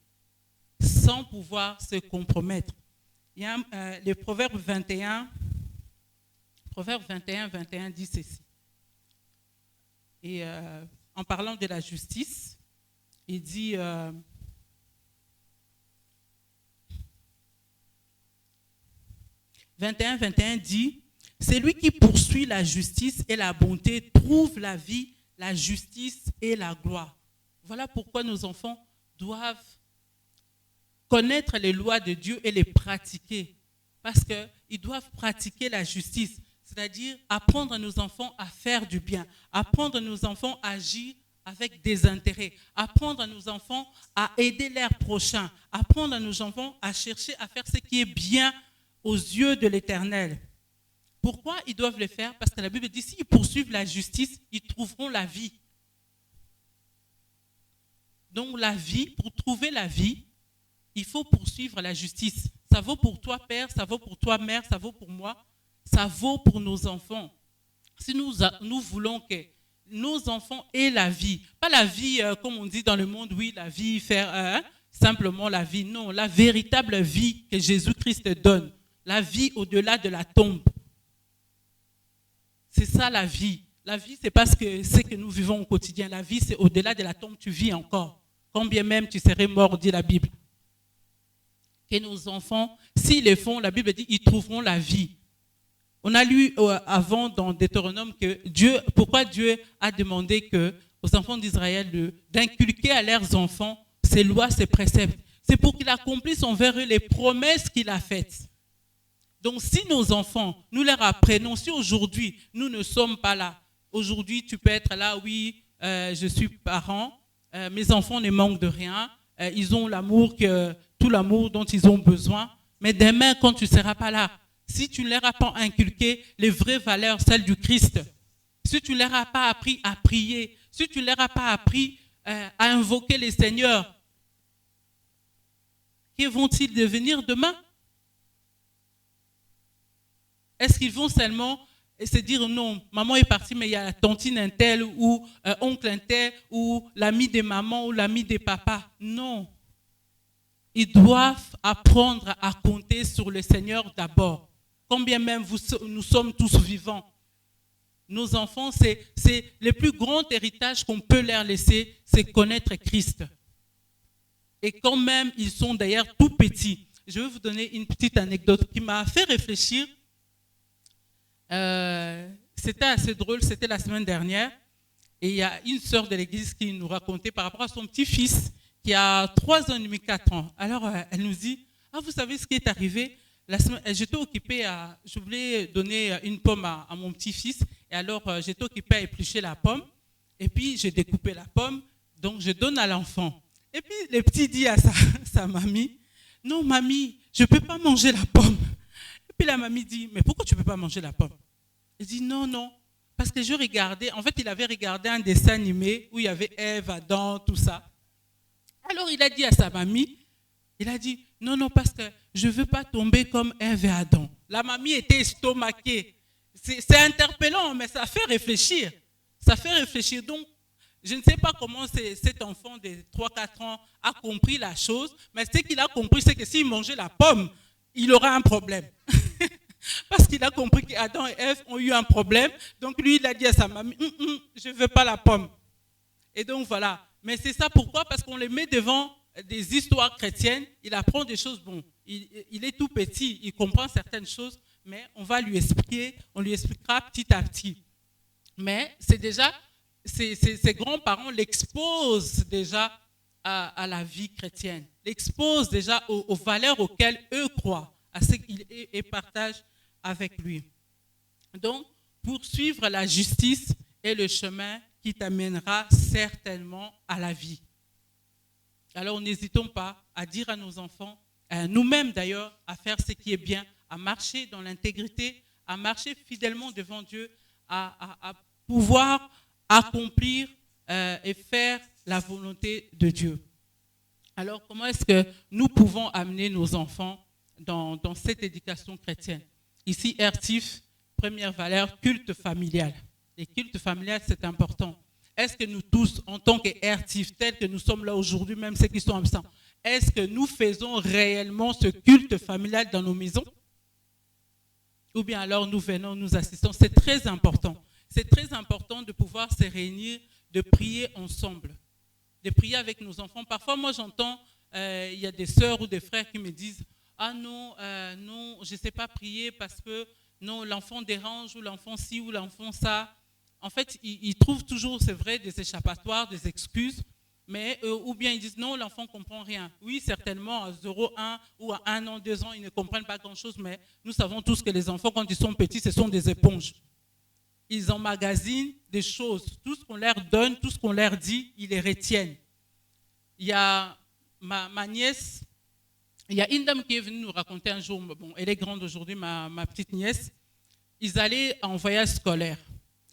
sans pouvoir se compromettre. Il y a le Proverbe 21 dit ceci. Et en parlant de la justice, il dit... 21 dit, « C'est lui qui poursuit la justice et la bonté, trouve la vie, la justice et la gloire. » Voilà pourquoi nos enfants doivent connaître les lois de Dieu et les pratiquer. Parce qu'ils doivent pratiquer la justice, c'est-à-dire apprendre à nos enfants à faire du bien, apprendre à nos enfants à agir avec des intérêts, apprendre à nos enfants à aider leurs prochains, apprendre à nos enfants à chercher à faire ce qui est bien aux yeux de l'Éternel. Pourquoi ils doivent le faire? Parce que la Bible dit, s'ils poursuivent la justice, ils trouveront la vie. Donc la vie, pour trouver la vie, il faut poursuivre la justice. Ça vaut pour toi, père, ça vaut pour toi, mère, ça vaut pour moi, ça vaut pour nos enfants. Si nous voulons que nos enfants aient la vie, pas la vie comme on dit dans le monde, oui, la vie, faire simplement la vie. Non, la véritable vie que Jésus-Christ donne. La vie au-delà de la tombe. C'est ça la vie. La vie, c'est parce que c'est que nous vivons au quotidien. La vie, c'est au-delà de la tombe, tu vis encore. Quand bien même tu serais mort, dit la Bible. Que nos enfants, s'ils le font, la Bible dit, ils trouveront la vie. On a lu avant dans Deutéronome que pourquoi Dieu a demandé aux enfants d'Israël d'inculquer à leurs enfants ses lois, ses préceptes. C'est pour qu'ils accomplissent envers eux les promesses qu'il a faites. Donc, si nos enfants, nous leur apprenons, si aujourd'hui, nous ne sommes pas là, aujourd'hui, tu peux être là, oui, je suis parent, mes enfants ne manquent de rien, ils ont tout l'amour dont ils ont besoin, mais demain, quand tu ne seras pas là, si tu ne leur as pas inculqué les vraies valeurs, celles du Christ, si tu ne leur as pas appris à prier, si tu ne leur as pas appris à invoquer les seigneurs, que vont-ils devenir demain? Est-ce qu'ils vont seulement se dire non, maman est partie, mais il y a la tantine un tel ou oncle un tel ou l'ami des mamans ou l'ami des papas? Non. Ils doivent apprendre à compter sur le Seigneur d'abord. Combien même nous sommes tous vivants. Nos enfants, c'est le plus grand héritage qu'on peut leur laisser, c'est connaître Christ. Et quand même, ils sont d'ailleurs tout petits. Je vais vous donner une petite anecdote qui m'a fait réfléchir. C'était assez drôle, c'était la semaine dernière. Et il y a une sœur de l'église qui nous racontait par rapport à son petit-fils qui a 3 ans et demi, 4 ans. Alors, elle nous dit, vous savez ce qui est arrivé? J'étais occupée je voulais donner une pomme à mon petit-fils. Et alors, j'étais occupée à éplucher la pomme. Et puis, j'ai découpé la pomme. Donc, je donne à l'enfant. Et puis, le petit dit à sa mamie, non, mamie, je ne peux pas manger la pomme. Et puis, la mamie dit, mais pourquoi tu ne peux pas manger la pomme? Il dit, non, parce que je regardais, en fait, il avait regardé un dessin animé où il y avait Ève, Adam, tout ça. Alors, il a dit à sa mamie, il a dit, Non, non, parce que je ne veux pas tomber comme Ève et Adam. La mamie était estomaquée. C'est interpellant, mais ça fait réfléchir. Ça fait réfléchir. Donc, je ne sais pas comment cet enfant de 3-4 ans a compris la chose, mais ce qu'il a compris, c'est que s'il mangeait la pomme, il aura un problème. Parce qu'il a compris qu'Adam et Ève ont eu un problème. Donc, lui, il a dit à sa mamie, je ne veux pas la pomme. Et donc, voilà. Mais c'est ça pourquoi? Parce qu'on les met devant des histoires chrétiennes, il apprend des choses. Bon, il est tout petit, il comprend certaines choses, mais on va lui expliquer, on lui expliquera petit à petit. Mais c'est déjà, ses grands-parents l'exposent déjà à la vie chrétienne, l'exposent déjà aux valeurs auxquelles eux croient, à ce qu'ils partagent avec lui. Donc, poursuivre la justice est le chemin qui t'amènera certainement à la vie. Alors, n'hésitons pas à dire à nos enfants, à nous-mêmes d'ailleurs, à faire ce qui est bien, à marcher dans l'intégrité, à marcher fidèlement devant Dieu, à pouvoir accomplir et faire la volonté de Dieu. Alors, comment est-ce que nous pouvons amener nos enfants dans cette éducation chrétienne? Ici, RTIF, première valeur, culte familial. Les cultes familiales, c'est important. Est-ce que nous tous, en tant que RTIF, tels que nous sommes là aujourd'hui, même ceux qui sont absents, est-ce que nous faisons réellement ce culte familial dans nos maisons? Ou bien alors nous venons, nous assistons? C'est très important. C'est très important de pouvoir se réunir, de prier ensemble, de prier avec nos enfants. Parfois, moi, j'entends, il y a des sœurs ou des frères qui me disent « Ah non, non, je ne sais pas prier parce que non, l'enfant dérange ou l'enfant ci ou l'enfant ça. » En fait, ils trouvent toujours, c'est vrai, des échappatoires, des excuses, mais ou bien ils disent non, l'enfant ne comprend rien. Oui, certainement, à 0, 1 ou à 1 an, 2 ans, ils ne comprennent pas grand-chose, mais nous savons tous que les enfants, quand ils sont petits, ce sont des éponges. Ils emmagasinent des choses. Tout ce qu'on leur donne, tout ce qu'on leur dit, ils les retiennent. Il y a ma nièce, il y a une dame qui est venue nous raconter un jour, bon, elle est grande aujourd'hui, ma petite nièce, ils allaient en voyage scolaire.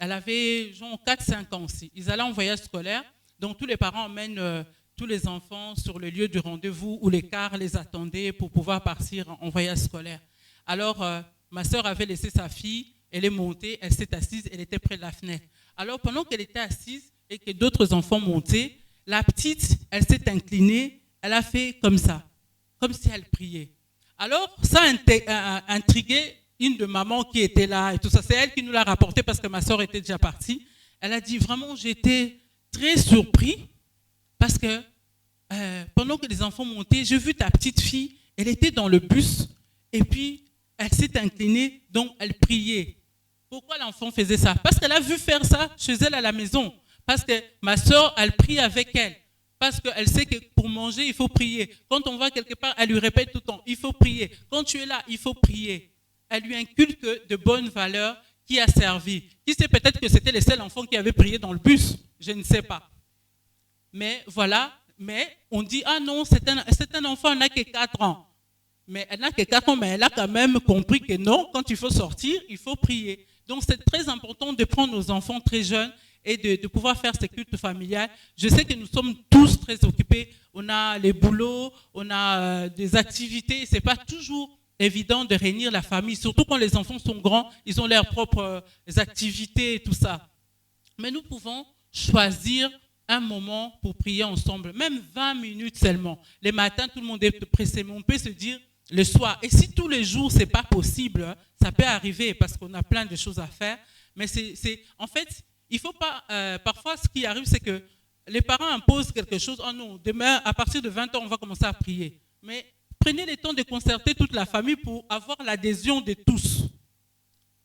Elle avait genre 4-5 ans aussi. Ils allaient en voyage scolaire, donc tous les parents emmènent tous les enfants sur le lieu du rendez-vous où les cars les attendaient pour pouvoir partir en voyage scolaire. Alors, ma sœur avait laissé sa fille, elle est montée, elle s'est assise, elle était près de la fenêtre. Alors, pendant qu'elle était assise et que d'autres enfants montaient, la petite, elle s'est inclinée, elle a fait comme ça, comme si elle priait. Alors, ça a intrigué une de maman qui était là et tout ça. C'est elle qui nous l'a rapporté parce que ma soeur était déjà partie. Elle a dit, vraiment, j'étais très surpris parce que pendant que les enfants montaient, j'ai vu ta petite fille, elle était dans le bus et puis elle s'est inclinée, donc elle priait. Pourquoi l'enfant faisait ça? Parce qu'elle a vu faire ça chez elle à la maison. Parce que ma soeur, elle prie avec elle. Parce qu'elle sait que pour manger, il faut prier. Quand on va quelque part, elle lui répète tout le temps, il faut prier. Quand tu es là, il faut prier. Elle lui inculque de bonnes valeurs qui a servi. Qui sait, peut-être que c'était le seul enfant qui avait prié dans le bus. Je ne sais pas. Mais voilà, mais on dit, ah non, c'est un enfant, elle n'a que 4 ans. Mais elle n'a que 4 ans, mais elle a quand même compris que non, quand il faut sortir, il faut prier. Donc c'est très important de prendre nos enfants très jeunes et de pouvoir faire ce culte familial. Je sais que nous sommes tous très occupés. On a les boulots, on a des activités. Ce n'est pas toujours évident de réunir la famille, surtout quand les enfants sont grands, ils ont leurs propres activités et tout ça. Mais nous pouvons choisir un moment pour prier ensemble, même 20 minutes seulement. Les matins, tout le monde est pressé, mais on peut se dire le soir. Et si tous les jours, ce n'est pas possible, ça peut arriver parce qu'on a plein de choses à faire, mais en fait, il ne faut pas... parfois, ce qui arrive, c'est que les parents imposent quelque chose. Oh non, demain, à partir de 20 ans, on va commencer à prier. Mais prenez le temps de concerter toute la famille pour avoir l'adhésion de tous.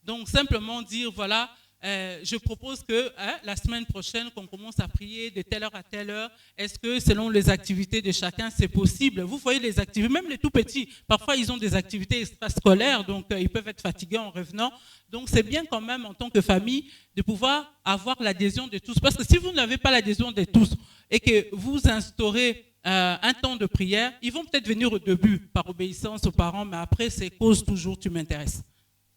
Donc, simplement dire, voilà, je propose que la semaine prochaine, qu'on commence à prier de telle heure à telle heure. Est-ce que selon les activités de chacun, c'est possible? Vous voyez les activités, même les tout petits, parfois ils ont des activités extrascolaires, donc ils peuvent être fatigués en revenant. Donc, c'est bien quand même, en tant que famille, de pouvoir avoir l'adhésion de tous. Parce que si vous n'avez pas l'adhésion de tous et que vous instaurez un temps de prière, ils vont peut-être venir au début par obéissance aux parents, mais après, c'est cause toujours, tu m'intéresses.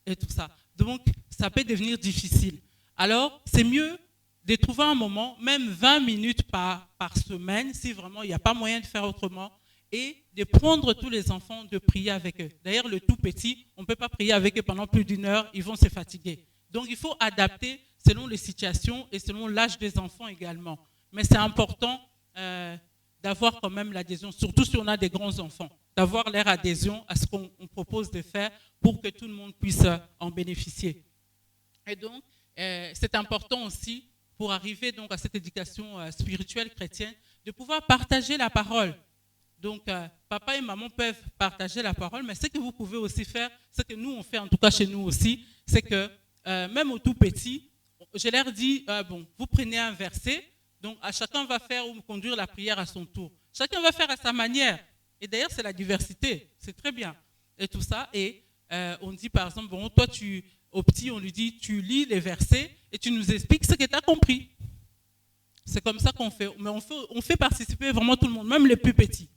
Et tout ça. Donc, ça peut devenir difficile. Alors, c'est mieux de trouver un moment, même 20 minutes par semaine, si vraiment il n'y a pas moyen de faire autrement, et de prendre tous les enfants, de prier avec eux. D'ailleurs, le tout petit, on ne peut pas prier avec eux pendant plus d'une heure, ils vont se fatiguer. Donc, il faut adapter selon les situations et selon l'âge des enfants également. Mais c'est important d'avoir quand même l'adhésion, surtout si on a des grands enfants, d'avoir leur adhésion à ce qu'on propose de faire pour que tout le monde puisse en bénéficier. Et donc, c'est important aussi pour arriver donc à cette éducation spirituelle chrétienne, de pouvoir partager la parole. Donc, papa et maman peuvent partager la parole, mais ce que vous pouvez aussi faire, ce que nous on fait en tout cas chez nous aussi, c'est que même au tout petit, je leur dis, bon, vous prenez un verset, donc chacun va faire ou conduire la prière à son tour. Chacun va faire à sa manière. Et d'ailleurs, c'est la diversité, c'est très bien. Et tout ça, et on dit par exemple, bon, toi, au petit, on lui dit, tu lis les versets et tu nous expliques ce que tu as compris. C'est comme ça qu'on fait. Mais on fait participer vraiment tout le monde, même les plus petits.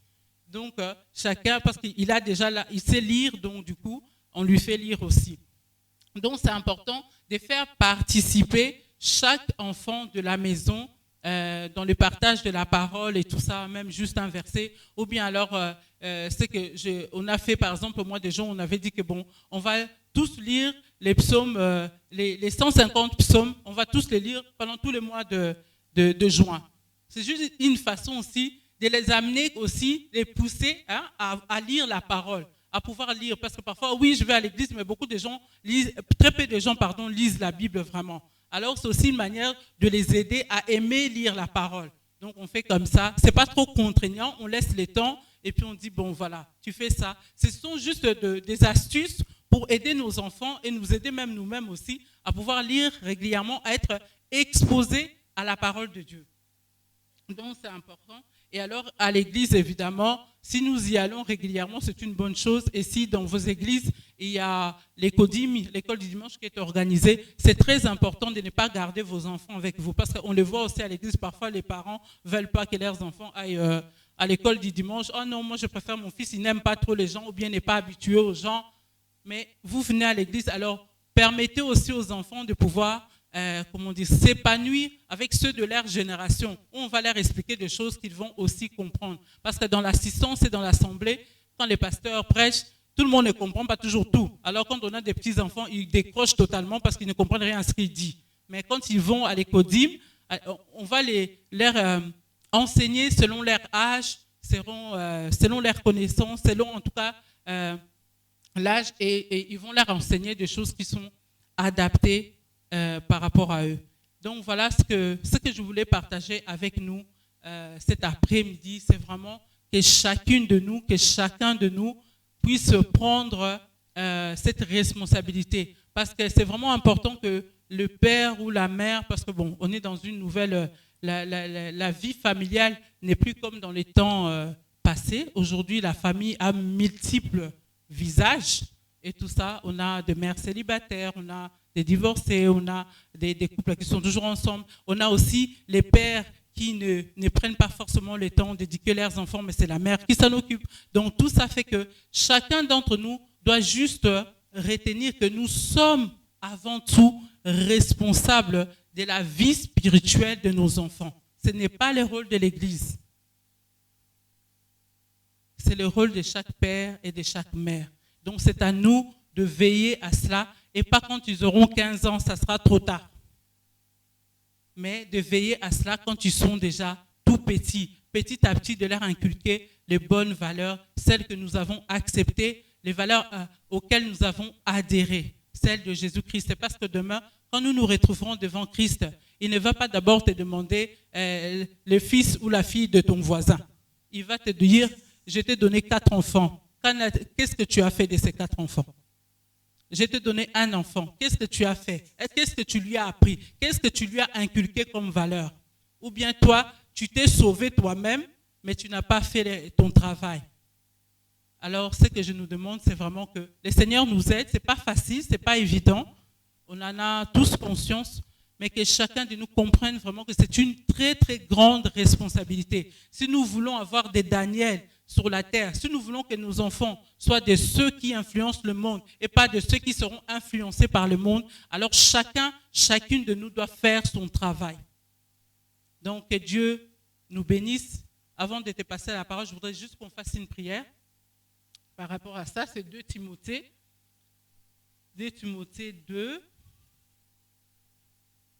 Donc, chacun, parce qu'il a déjà là, il sait lire, donc du coup, on lui fait lire aussi. Donc, c'est important de faire participer chaque enfant de la maison dans le partage de la parole et tout ça, même juste un verset. Ou bien alors, c'est que on a fait, par exemple, au mois de juin, on avait dit que bon, on va tous lire les psaumes, les 150 psaumes, on va tous les lire pendant tous les mois de juin. C'est juste une façon aussi de les amener aussi, les pousser à lire la parole, à pouvoir lire. Parce que parfois, oui, je vais à l'église, mais beaucoup de gens lisent, très peu de gens, lisent la Bible vraiment. Alors, c'est aussi une manière de les aider à aimer lire la parole. Donc, on fait comme ça. Ce n'est pas trop contraignant, on laisse les temps et puis on dit, bon, voilà, tu fais ça. Ce sont juste des astuces pour aider nos enfants et nous aider même nous-mêmes aussi à pouvoir lire régulièrement, à être exposés à la parole de Dieu. Donc, c'est important. Et alors, à l'église, évidemment, si nous y allons régulièrement, c'est une bonne chose. Et si dans vos églises, il y a l'école du dimanche qui est organisée, c'est très important de ne pas garder vos enfants avec vous. Parce qu'on le voit aussi à l'église, parfois les parents ne veulent pas que leurs enfants aillent à l'école du dimanche. Oh non, moi je préfère mon fils, il n'aime pas trop les gens ou bien n'est pas habitué aux gens. Mais vous venez à l'église, alors permettez aussi aux enfants de pouvoir s'épanouir avec ceux de leur génération. On va leur expliquer des choses qu'ils vont aussi comprendre. Parce que dans l'assistance et dans l'assemblée, quand les pasteurs prêchent, tout le monde ne comprend pas toujours tout. Alors quand on a des petits-enfants, ils décrochent totalement parce qu'ils ne comprennent rien à ce qu'il dit. Mais quand ils vont à l'écodim, on va leur enseigner selon leur âge, selon leur connaissance, selon en tout cas l'âge, et ils vont leur enseigner des choses qui sont adaptées par rapport à eux. Donc voilà ce que je voulais partager avec nous cet après-midi. C'est vraiment que chacun de nous puisse prendre cette responsabilité. Parce que c'est vraiment important que le père ou la mère, parce que bon, on est dans une nouvelle, la vie familiale n'est plus comme dans les temps passés. Aujourd'hui, la famille a multiples visages et tout ça. On a des mères célibataires, on a des divorcés, on a des couples qui sont toujours ensemble. On a aussi les pères qui ne prennent pas forcément le temps d'éduquer leurs enfants, mais c'est la mère qui s'en occupe. Donc tout ça fait que chacun d'entre nous doit juste retenir que nous sommes avant tout responsables de la vie spirituelle de nos enfants. Ce n'est pas le rôle de l'Église. C'est le rôle de chaque père et de chaque mère. Donc c'est à nous de veiller à cela. Et pas quand ils auront 15 ans, ça sera trop tard. Mais de veiller à cela quand ils sont déjà tout petits. Petit à petit, de leur inculquer les bonnes valeurs, celles que nous avons acceptées, les valeurs auxquelles nous avons adhéré, celles de Jésus-Christ. C'est parce que demain, quand nous nous retrouverons devant Christ, il ne va pas d'abord te demander le fils ou la fille de ton voisin. Il va te dire, je t'ai donné 4 enfants. Qu'est-ce que tu as fait de ces 4 enfants? Je t'ai donné un enfant. Qu'est-ce que tu as fait? Qu'est-ce que tu lui as appris? Qu'est-ce que tu lui as inculqué comme valeur? Ou bien toi, tu t'es sauvé toi-même, mais tu n'as pas fait ton travail. Alors, ce que je nous demande, c'est vraiment que le Seigneur nous aide. Ce n'est pas facile, ce n'est pas évident. On en a tous conscience, mais que chacun de nous comprenne vraiment que c'est une très, très grande responsabilité. Si nous voulons avoir des Daniel sur la terre, si nous voulons que nos enfants soient de ceux qui influencent le monde et pas de ceux qui seront influencés par le monde, alors chacune de nous doit faire son travail. Donc que Dieu nous bénisse avant de te passer la parole, je voudrais juste qu'on fasse une prière. Par rapport à ça, c'est 2 Timothée. 2 Timothée 2.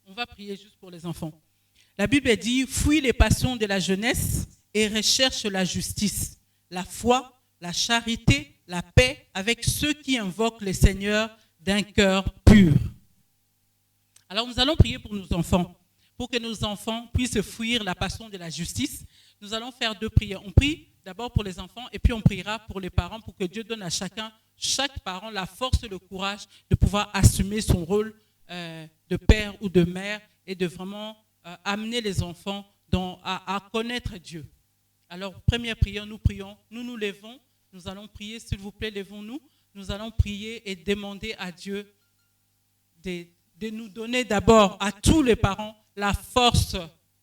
On va prier juste pour les enfants. La Bible dit, fuis les passions de la jeunesse et recherche la justice, la foi, la charité, la paix avec ceux qui invoquent le Seigneur d'un cœur pur. Alors nous allons prier pour nos enfants, pour que nos enfants puissent fuir la passion de la justice. Nous allons faire 2 prières. On prie d'abord pour les enfants et puis on priera pour les parents pour que Dieu donne à chaque parent la force et le courage de pouvoir assumer son rôle de père ou de mère et de vraiment amener les enfants à connaître Dieu. Alors, première prière, nous prions, nous nous levons, nous allons prier, s'il vous plaît, levons-nous. Nous allons prier et demander à Dieu de nous donner d'abord à tous les parents la force,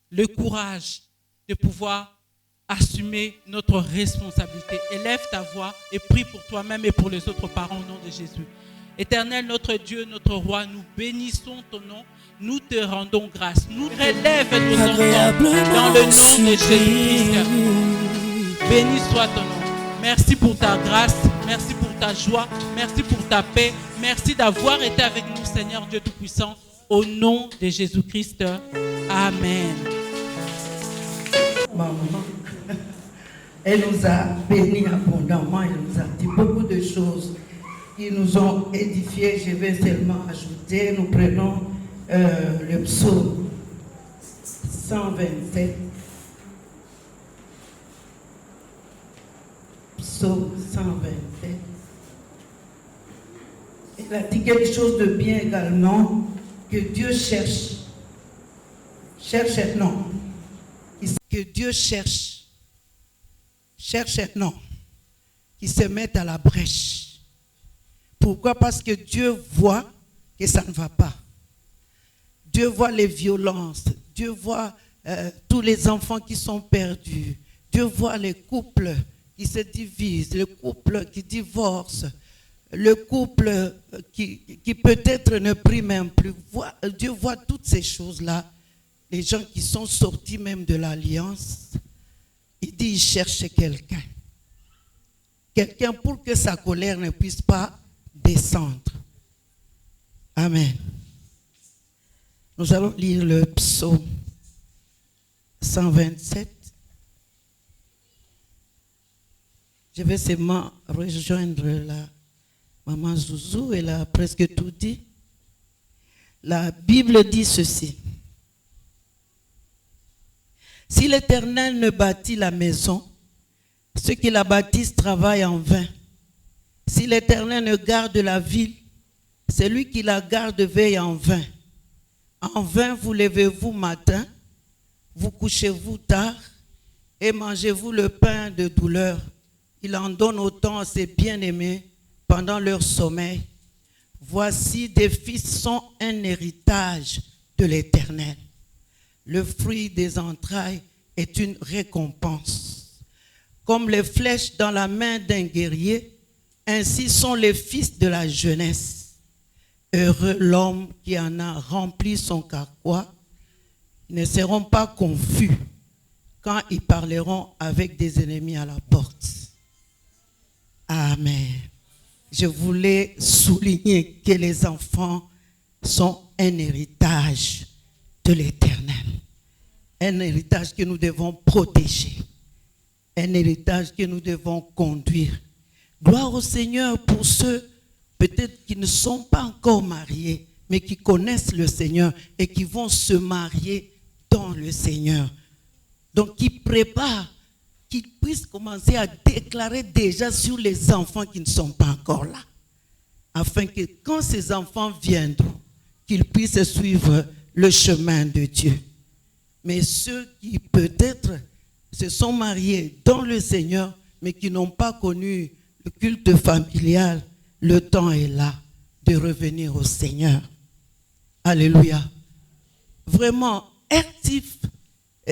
le courage de pouvoir assumer notre responsabilité. Élève ta voix et prie pour toi-même et pour les autres parents au nom de Jésus. Éternel, notre Dieu, notre roi, nous bénissons ton nom, nous te rendons grâce. Nous relève nos enfants dans le nom de Jésus-Christ. Béni soit ton nom. Merci pour ta grâce, merci pour ta joie, merci pour ta paix. Merci d'avoir été avec nous, Seigneur Dieu Tout-Puissant. Au nom de Jésus-Christ. Amen. Maman, elle nous a bénis abondamment, elle nous a dit beaucoup de choses qui nous ont édifiés. Je vais seulement ajouter, nous prenons le psaume 127. Psaume 127. Il a dit quelque chose de bien également, que Dieu cherche. Que Dieu cherche non, qui se mettent à la brèche. Pourquoi? Parce que Dieu voit que ça ne va pas. Dieu voit les violences, Dieu voit tous les enfants qui sont perdus, Dieu voit les couples qui se divisent, le couple qui divorce, le couple qui peut-être ne prie même plus. Dieu voit toutes ces choses-là. Les gens qui sont sortis même de l'alliance, il dit il cherche quelqu'un. Quelqu'un pour que sa colère ne puisse pas descendre. Amen. Nous allons lire le psaume 127. Je vais seulement rejoindre la maman Zouzou, elle a presque tout dit. La Bible dit ceci. Si l'Éternel ne bâtit la maison, ceux qui la bâtissent travaillent en vain. Si l'Éternel ne garde la ville, celui qui la garde veille en vain. En vain vous levez-vous matin, vous couchez-vous tard et mangez-vous le pain de douleur. Il en donne autant à ses bien-aimés pendant leur sommeil. Voici des fils sont un héritage de l'Éternel. Le fruit des entrailles est une récompense. Comme les flèches dans la main d'un guerrier, ainsi sont les fils de la jeunesse. Heureux l'homme qui en a rempli son carquois. Ils ne seront pas confus quand ils parleront avec des ennemis à la porte. Amen. Je voulais souligner que les enfants sont un héritage de l'Éternel. Un héritage que nous devons protéger. Un héritage que nous devons conduire. Gloire au Seigneur pour ceux peut-être qui ne sont pas encore mariés, mais qui connaissent le Seigneur et qui vont se marier dans le Seigneur. Donc, qui préparent, qu'ils puissent commencer à déclarer déjà sur les enfants qui ne sont pas encore là. Afin que quand ces enfants viendront, qu'ils puissent suivre le chemin de Dieu. Mais ceux qui peut-être se sont mariés dans le Seigneur, mais qui n'ont pas connu le culte familial, le temps est là de revenir au Seigneur. Alléluia. Vraiment, actif,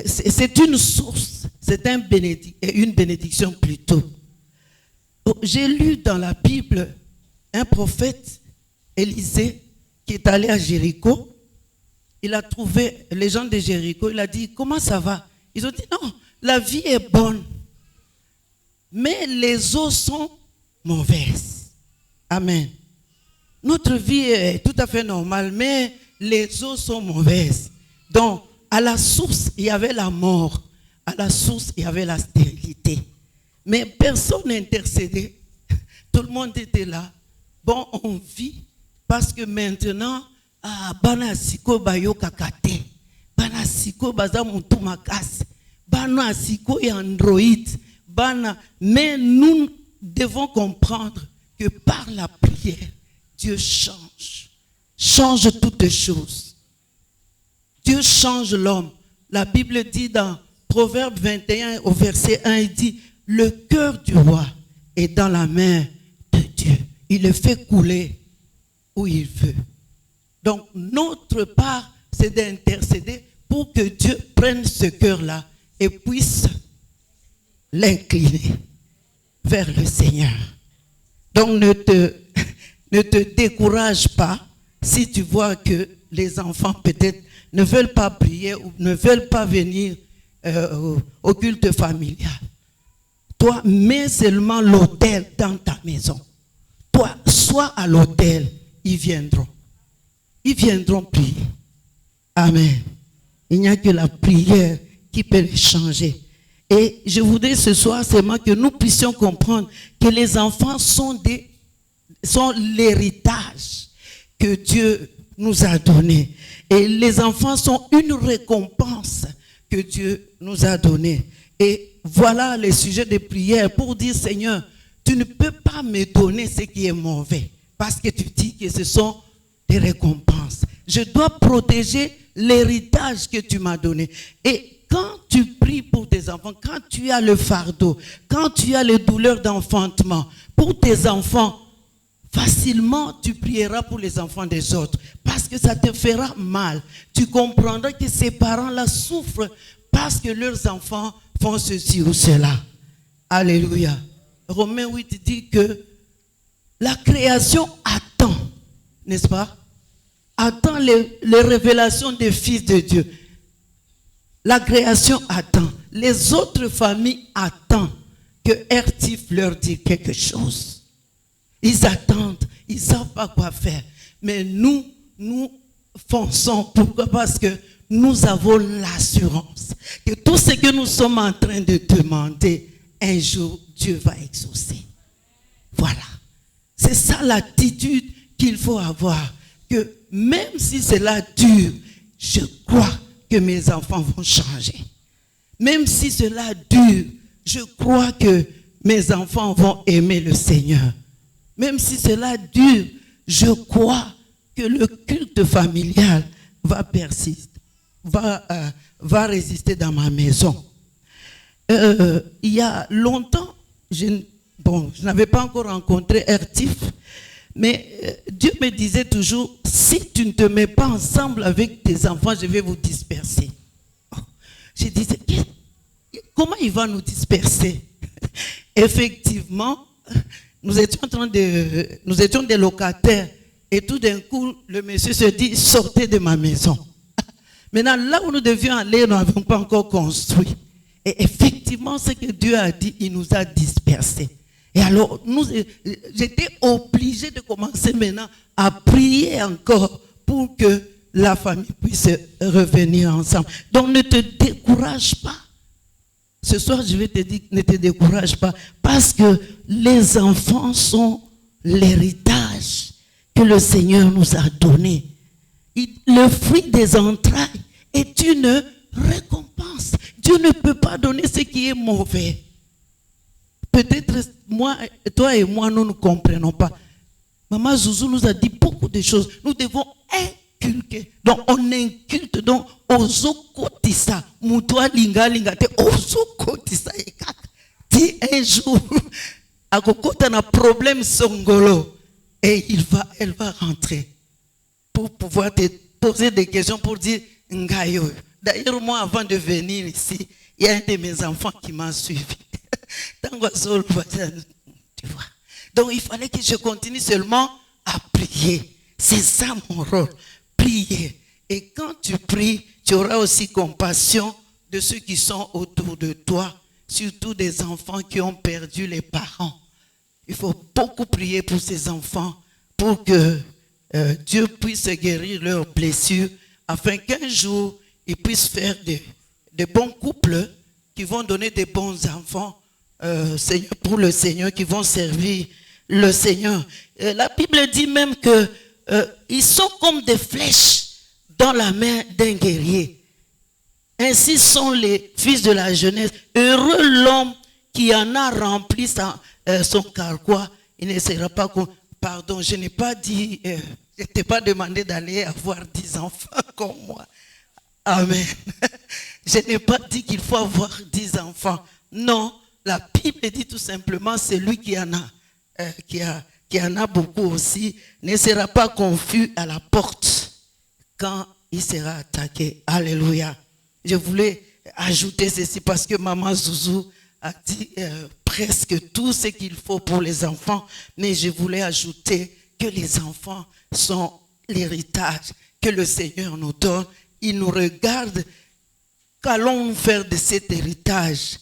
c'est une source, c'est une bénédiction plutôt. J'ai lu dans la Bible un prophète, Élisée, qui est allé à Jéricho. Il a trouvé les gens de Jéricho, il a dit, comment ça va? Ils ont dit, non, la vie est bonne, mais les eaux sont mauvaises. Amen. Notre vie est tout à fait normale, mais les eaux sont mauvaises. Donc, à la source, il y avait la mort. À la source, il y avait la stérilité. Mais personne n'intercédait. Tout le monde était là. Bon, on vit parce que maintenant, bana siko bayo kakate, bana siko baza mutu makasi, bana siko et Android, bana. Mais nous devons comprendre que par la prière, Dieu change toutes choses. Dieu change l'homme. La Bible dit dans Proverbe 21 au verset 1, il dit, le cœur du roi est dans la main de Dieu. Il le fait couler où il veut. Donc, notre part, c'est d'intercéder pour que Dieu prenne ce cœur-là et puisse l'incliner vers le Seigneur. Donc, ne te décourage pas si tu vois que les enfants peut-être ne veulent pas prier ou ne veulent pas venir au culte familial. Toi, mets seulement l'autel dans ta maison. Toi, sois à l'autel, ils viendront. Ils viendront prier. Amen. Il n'y a que la prière qui peut les changer. Et je voudrais ce soir seulement que nous puissions comprendre que les enfants sont l'héritage que Dieu nous a donné. Et les enfants sont une récompense que Dieu nous a donnée. Et voilà les sujets de prière pour dire, Seigneur, tu ne peux pas me donner ce qui est mauvais. Parce que tu dis que ce sont des récompenses. Je dois protéger l'héritage que tu m'as donné. Et quand tu pries pour tes enfants, quand tu as le fardeau, quand tu as les douleurs d'enfantement, pour tes enfants, facilement tu prieras pour les enfants des autres. Parce que ça te fera mal. Tu comprendras que ces parents-là souffrent parce que leurs enfants font ceci ou cela. Alléluia. Romains 8 dit que la création attend, n'est-ce pas? Attend les révélations des fils de Dieu. La création attend. Les autres familles attendent que Ertif leur dise quelque chose. Ils attendent. Ils ne savent pas quoi faire. Mais nous fonçons. Pourquoi? Parce que nous avons l'assurance que tout ce que nous sommes en train de demander, un jour, Dieu va exaucer. Voilà. C'est ça l'attitude qu'il faut avoir. Que même si cela dure, je crois que mes enfants vont changer. Même si cela dure, je crois que mes enfants vont aimer le Seigneur. Même si cela dure, je crois que le culte familial va persister, va résister dans ma maison. Il y a longtemps, je n'avais pas encore rencontré Ertif, mais Dieu me disait toujours, si tu ne te mets pas ensemble avec tes enfants, je vais vous disperser. Je disais, comment il va nous disperser? Effectivement, nous étions des locataires et tout d'un coup, le monsieur se dit, sortez de ma maison. Maintenant, là où nous devions aller, nous n'avons pas encore construit. Et effectivement, ce que Dieu a dit, il nous a dispersés. Et alors, j'étais obligé de commencer maintenant à prier encore pour que la famille puisse revenir ensemble. Donc, ne te décourage pas. Ce soir, je vais te dire, ne te décourage pas. Parce que les enfants sont l'héritage que le Seigneur nous a donné. Le fruit des entrailles est une récompense. Dieu ne peut pas donner ce qui est mauvais. Peut-être toi et moi, nous ne comprenons pas. Maman Zouzou nous a dit beaucoup de choses. Nous devons inculquer. Donc, on inculte. Donc, ozo kotisa. Moutoua linga linga te. Ozo kotisa. Dit un jour, à Kokota na problème songolo. Et elle va rentrer. Pour pouvoir te poser des questions pour dire Ngayo. D'ailleurs, moi, avant de venir ici, il y a un de mes enfants qui m'a suivi. Tu vois. Donc, il fallait que je continue seulement à prier. C'est ça mon rôle. Prier. Et quand tu pries, tu auras aussi compassion que ceux qui sont autour de toi, surtout des enfants qui ont perdu les parents, il faut beaucoup prier pour ces enfants pour que Dieu puisse guérir leurs blessures afin qu'un jour, ils puissent faire des bons couples qui vont donner des bons enfants pour le Seigneur, qui vont servir le Seigneur. La Bible dit même que ils sont comme des flèches dans la main d'un guerrier. Ainsi sont les fils de la jeunesse. Heureux l'homme qui en a rempli son carquois. Il ne sera pas... Pardon, je n'ai pas dit... je ne t'ai pas demandé d'aller avoir 10 enfants comme moi. Amen. Je n'ai pas dit qu'il faut avoir 10 enfants. Non, la Bible dit tout simplement, celui qui en a beaucoup aussi, ne sera pas confus à la porte quand il sera attaqué. Alléluia. Je voulais ajouter ceci parce que Maman Zouzou a dit presque tout ce qu'il faut pour les enfants, mais je voulais ajouter que les enfants sont l'héritage que le Seigneur nous donne. Il nous regarde. Qu'allons-nous faire de cet héritage?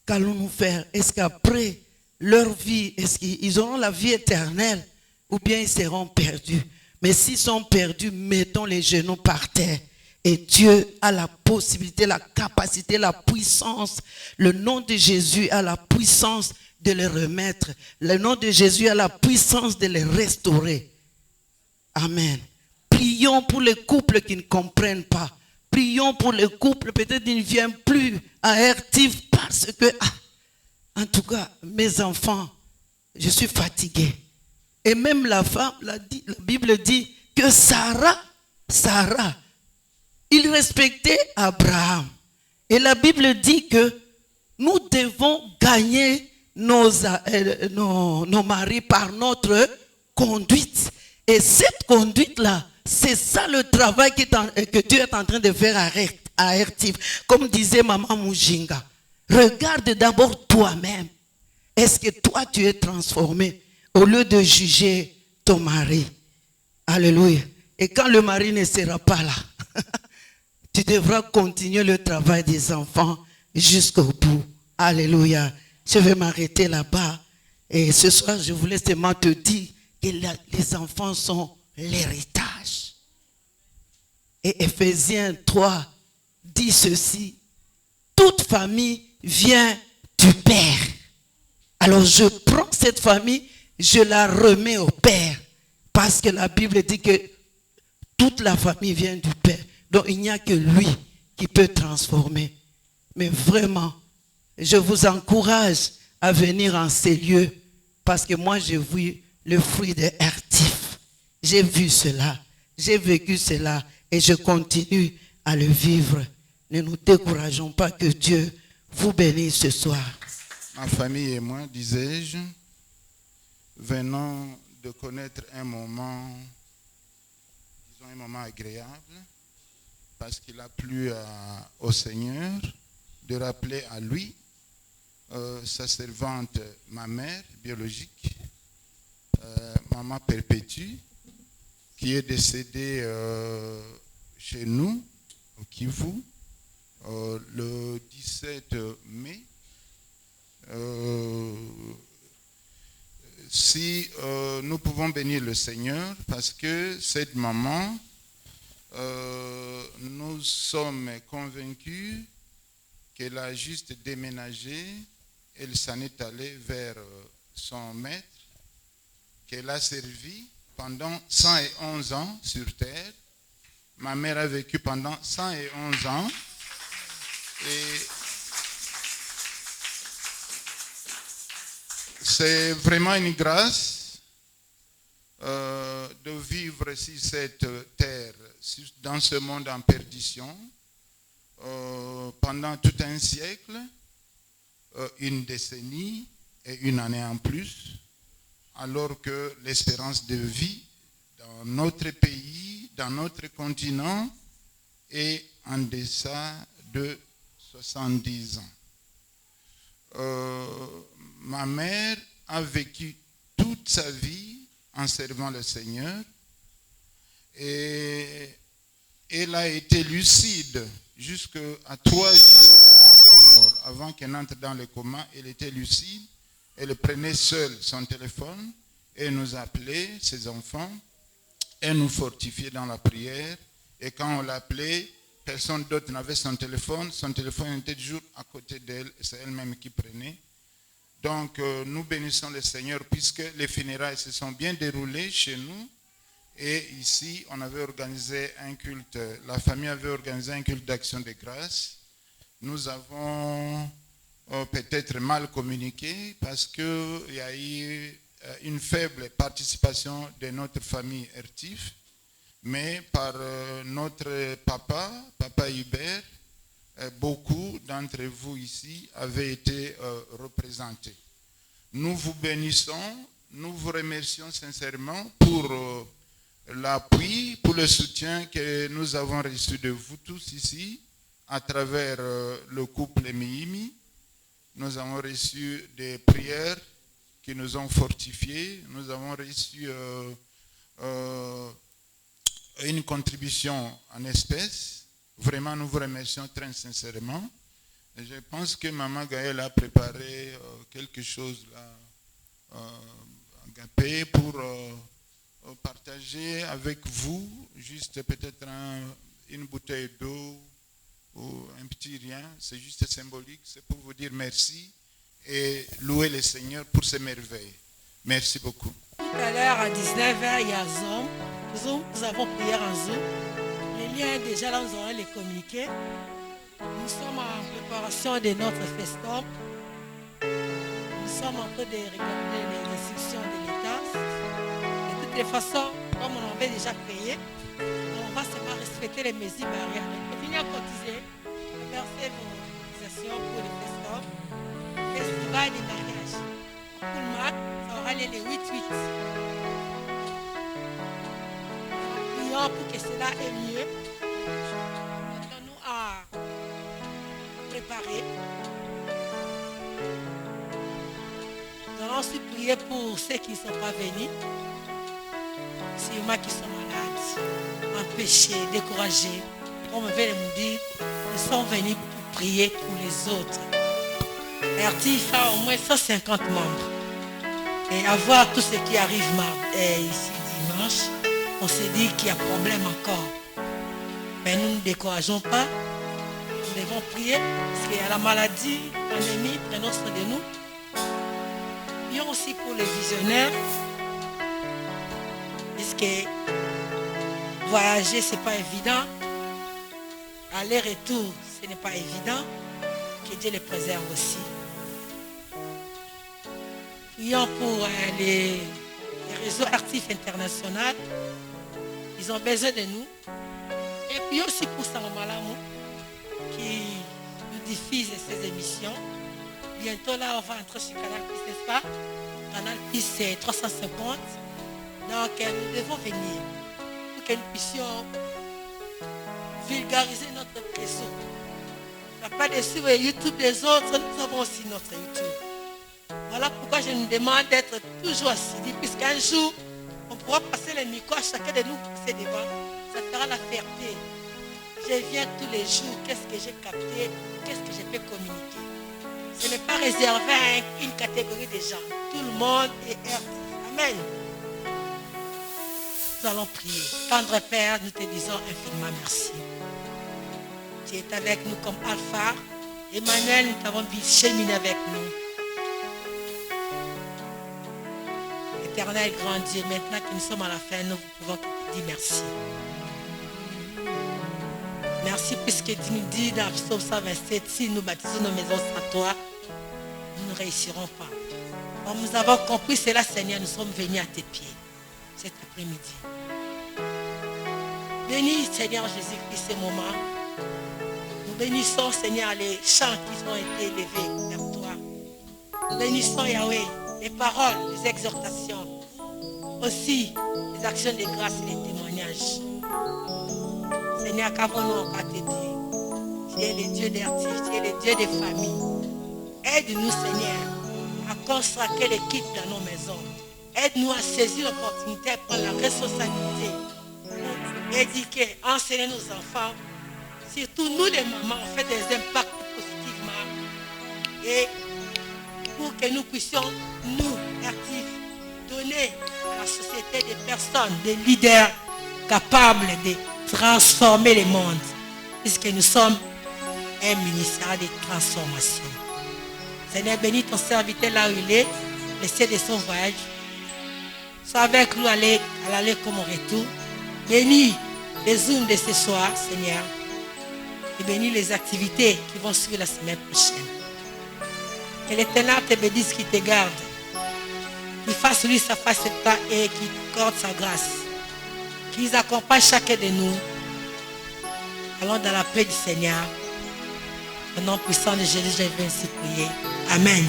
Qu'allons-nous faire? Est-ce qu'après leur vie, est-ce qu'ils auront la vie éternelle ou bien ils seront perdus? Mais s'ils sont perdus, mettons les genoux par terre. Et Dieu a la possibilité, la capacité, la puissance. Le nom de Jésus a la puissance de les remettre. Le nom de Jésus a la puissance de les restaurer. Amen. Prions pour les couples qui ne comprennent pas. Prions pour les couples, peut-être ils ne viennent plus à Airtif parce que, en tout cas, mes enfants, je suis fatigué. Et même la femme, la Bible dit que Sarah, il respectait Abraham. Et la Bible dit que nous devons gagner nos maris par notre conduite. Et cette conduite-là, c'est ça le travail que Dieu est en train de faire à Airtif. Comme disait Maman Mujinga, regarde d'abord toi-même. Est-ce que toi tu es transformé au lieu de juger ton mari? Alléluia. Et quand le mari ne sera pas là, tu devras continuer le travail des enfants jusqu'au bout. Alléluia. Je vais m'arrêter là-bas. Et ce soir, je voulais seulement te dire que les enfants sont l'héritage. Et Ephésiens 3 dit ceci: toute famille vient du Père. Alors je prends cette famille, je la remets au Père. Parce que la Bible dit que toute la famille vient du Père. Donc il n'y a que lui qui peut transformer. Mais vraiment, je vous encourage à venir en ces lieux. Parce que moi j'ai vu le fruit de Airtif. J'ai vu cela. J'ai vécu cela. Et je continue à le vivre. Ne nous décourageons pas, que Dieu vous bénisse ce soir. Ma famille et moi, disais-je, venons de connaître un moment, disons un moment agréable, parce qu'il a plu au Seigneur de rappeler à lui sa servante, ma mère biologique, Maman Perpétue, qui est décédée chez nous, au Kivu, le 17 mai. Si nous pouvons bénir le Seigneur, parce que cette maman, nous sommes convaincus qu'elle a juste déménagé, elle s'en est allée vers son maître, qu'elle a servi pendant 111 ans sur terre. Ma mère a vécu pendant 111 ans. Et c'est vraiment une grâce de vivre sur cette terre, dans ce monde en perdition, pendant tout un siècle, une décennie et une année en plus, alors que l'espérance de vie dans notre pays, dans notre continent, est en deçà de 70 ans. Ma mère a vécu toute sa vie en servant le Seigneur et elle a été lucide jusqu'à 3 jours avant sa mort, avant qu'elle entre dans le coma. Elle était lucide. Elle prenait seule son téléphone et nous appelait, ses enfants, et nous fortifiait dans la prière. Et quand on l'appelait, personne d'autre n'avait son téléphone était toujours à côté d'elle, et c'est elle-même qui prenait. Donc nous bénissons le Seigneur puisque les funérailles se sont bien déroulées chez nous. Et ici, on avait organisé un culte, la famille avait organisé un culte d'action de grâce. Nous avons peut-être mal communiqué parce qu'il y a eu une faible participation de notre famille Ertif, mais par notre papa Hubert, beaucoup d'entre vous ici avaient été représentés. Nous vous bénissons, nous vous remercions sincèrement pour l'appui, pour le soutien que nous avons reçu de vous tous ici à travers le couple Mihimi. Nous avons reçu des prières qui nous ont fortifiés. Nous avons reçu une contribution en espèces. Vraiment, nous vous remercions très sincèrement. Et je pense que Maman Gaëlle a préparé quelque chose là, agapé, pour partager avec vous, juste peut-être une bouteille d'eau ou un petit rien. C'est juste symbolique, c'est pour vous dire merci et louer le Seigneur pour ses merveilles. Merci beaucoup. Tout à l'heure, à 19h, il y a Zoom. Nous avons prié en Zoom. Les liens, déjà là, nous allons les communiquer. Nous sommes en préparation de notre festum. Nous sommes en train de regarder les restrictions de l'État. De toutes les façons, comme on avait déjà payé, on va seulement respecter les mesures barrières. Donc, continuez à cotiser, à verser vos cotisations pour les festum. Festival des mariages. Pour le mat, ça aura lieu le 8-8. Prions pour que cela ait mieux. Nous à préparer. Nous allons aussi prier pour ceux qui ne sont pas venus. Sûrement qui sont malades, empêchés, découragés. Comme veut me dire, ils sont venus pour prier pour les autres. Ertif a au moins 150 membres. Et à voir tout ce qui arrive ici dimanche, on s'est dit qu'il y a problème encore. Mais nous ne décourageons pas. Nous devons prier parce qu'il y a la maladie, la pandémie, prenons soin de nous. Prions aussi pour les visionnaires. Puisque voyager, ce n'est pas évident. Aller-retour, ce n'est pas évident. Que Dieu les préserve aussi. Prions pour les réseaux actifs internationaux. Ils ont besoin de nous. Et puis aussi pour Samamalamo qui nous diffuse ces émissions. Bientôt là, on va entrer sur Canal Plus, n'est-ce pas? Canal Plus, c'est 350. Donc, nous devons venir pour que nous puissions vulgariser notre réseau. On n'a pas de suivre YouTube des autres, nous avons aussi notre YouTube. Voilà pourquoi je nous demande d'être toujours assidus, puisqu'un jour, on pourra passer le micro à chacun de nous passer devant. Ça fera la fierté. Je viens tous les jours, qu'est-ce que j'ai capté, qu'est-ce que je peux communiquer. Ce n'est pas réservé à une catégorie de gens. Tout le monde est RT. Amen. Nous allons prier. Tendre Père, nous te disons infiniment merci. Tu es avec nous comme Alpha. Emmanuel, nous t'avons vu cheminer avec nous. Éternel grand Dieu, maintenant que nous sommes à la fin, nous pouvons te dire merci. Merci puisque tu nous dis dans Psaume 127, si nous bâtissons nos maisons sans toi, nous ne réussirons pas. Comme nous avons compris cela, Seigneur, nous sommes venus à tes pieds cet après-midi. Bénis, Seigneur Jésus-Christ, ces moments. Nous bénissons, Seigneur, les chants qui ont été élevés vers toi. Nous bénissons, Yahweh, les paroles, les exhortations, aussi les actions de grâce et les témoignages. Seigneur, qu'avons-nous encore à te dire? Tu es le Dieu d'artistes, tu es le Dieu des familles. Aide-nous, Seigneur, à consacrer l'équipe dans nos maisons. Aide-nous à saisir l'opportunité, à prendre la responsabilité. Éduquer, enseigner nos enfants surtout nous les mamans, on fait des impacts positivement. Et pour que nous puissions, nous, actifs, donner à la société des personnes, des leaders capables de transformer le monde. Puisque nous sommes un ministère de transformation. Seigneur, bénis ton serviteur là où il est, laissez de son voyage. Sois avec nous à l'aller comme au retour. Bénis les zooms de ce soir, Seigneur. Et bénis les activités qui vont suivre la semaine prochaine. Que l'Éternel te bénisse, qui te garde. Qu'il fasse lui sa face sur toi et qu'il t'accorde sa grâce. Qu'il accompagne chacun de nous. Allons dans la paix du Seigneur. Au nom puissant de Jésus, je vais ainsi prier. Amen.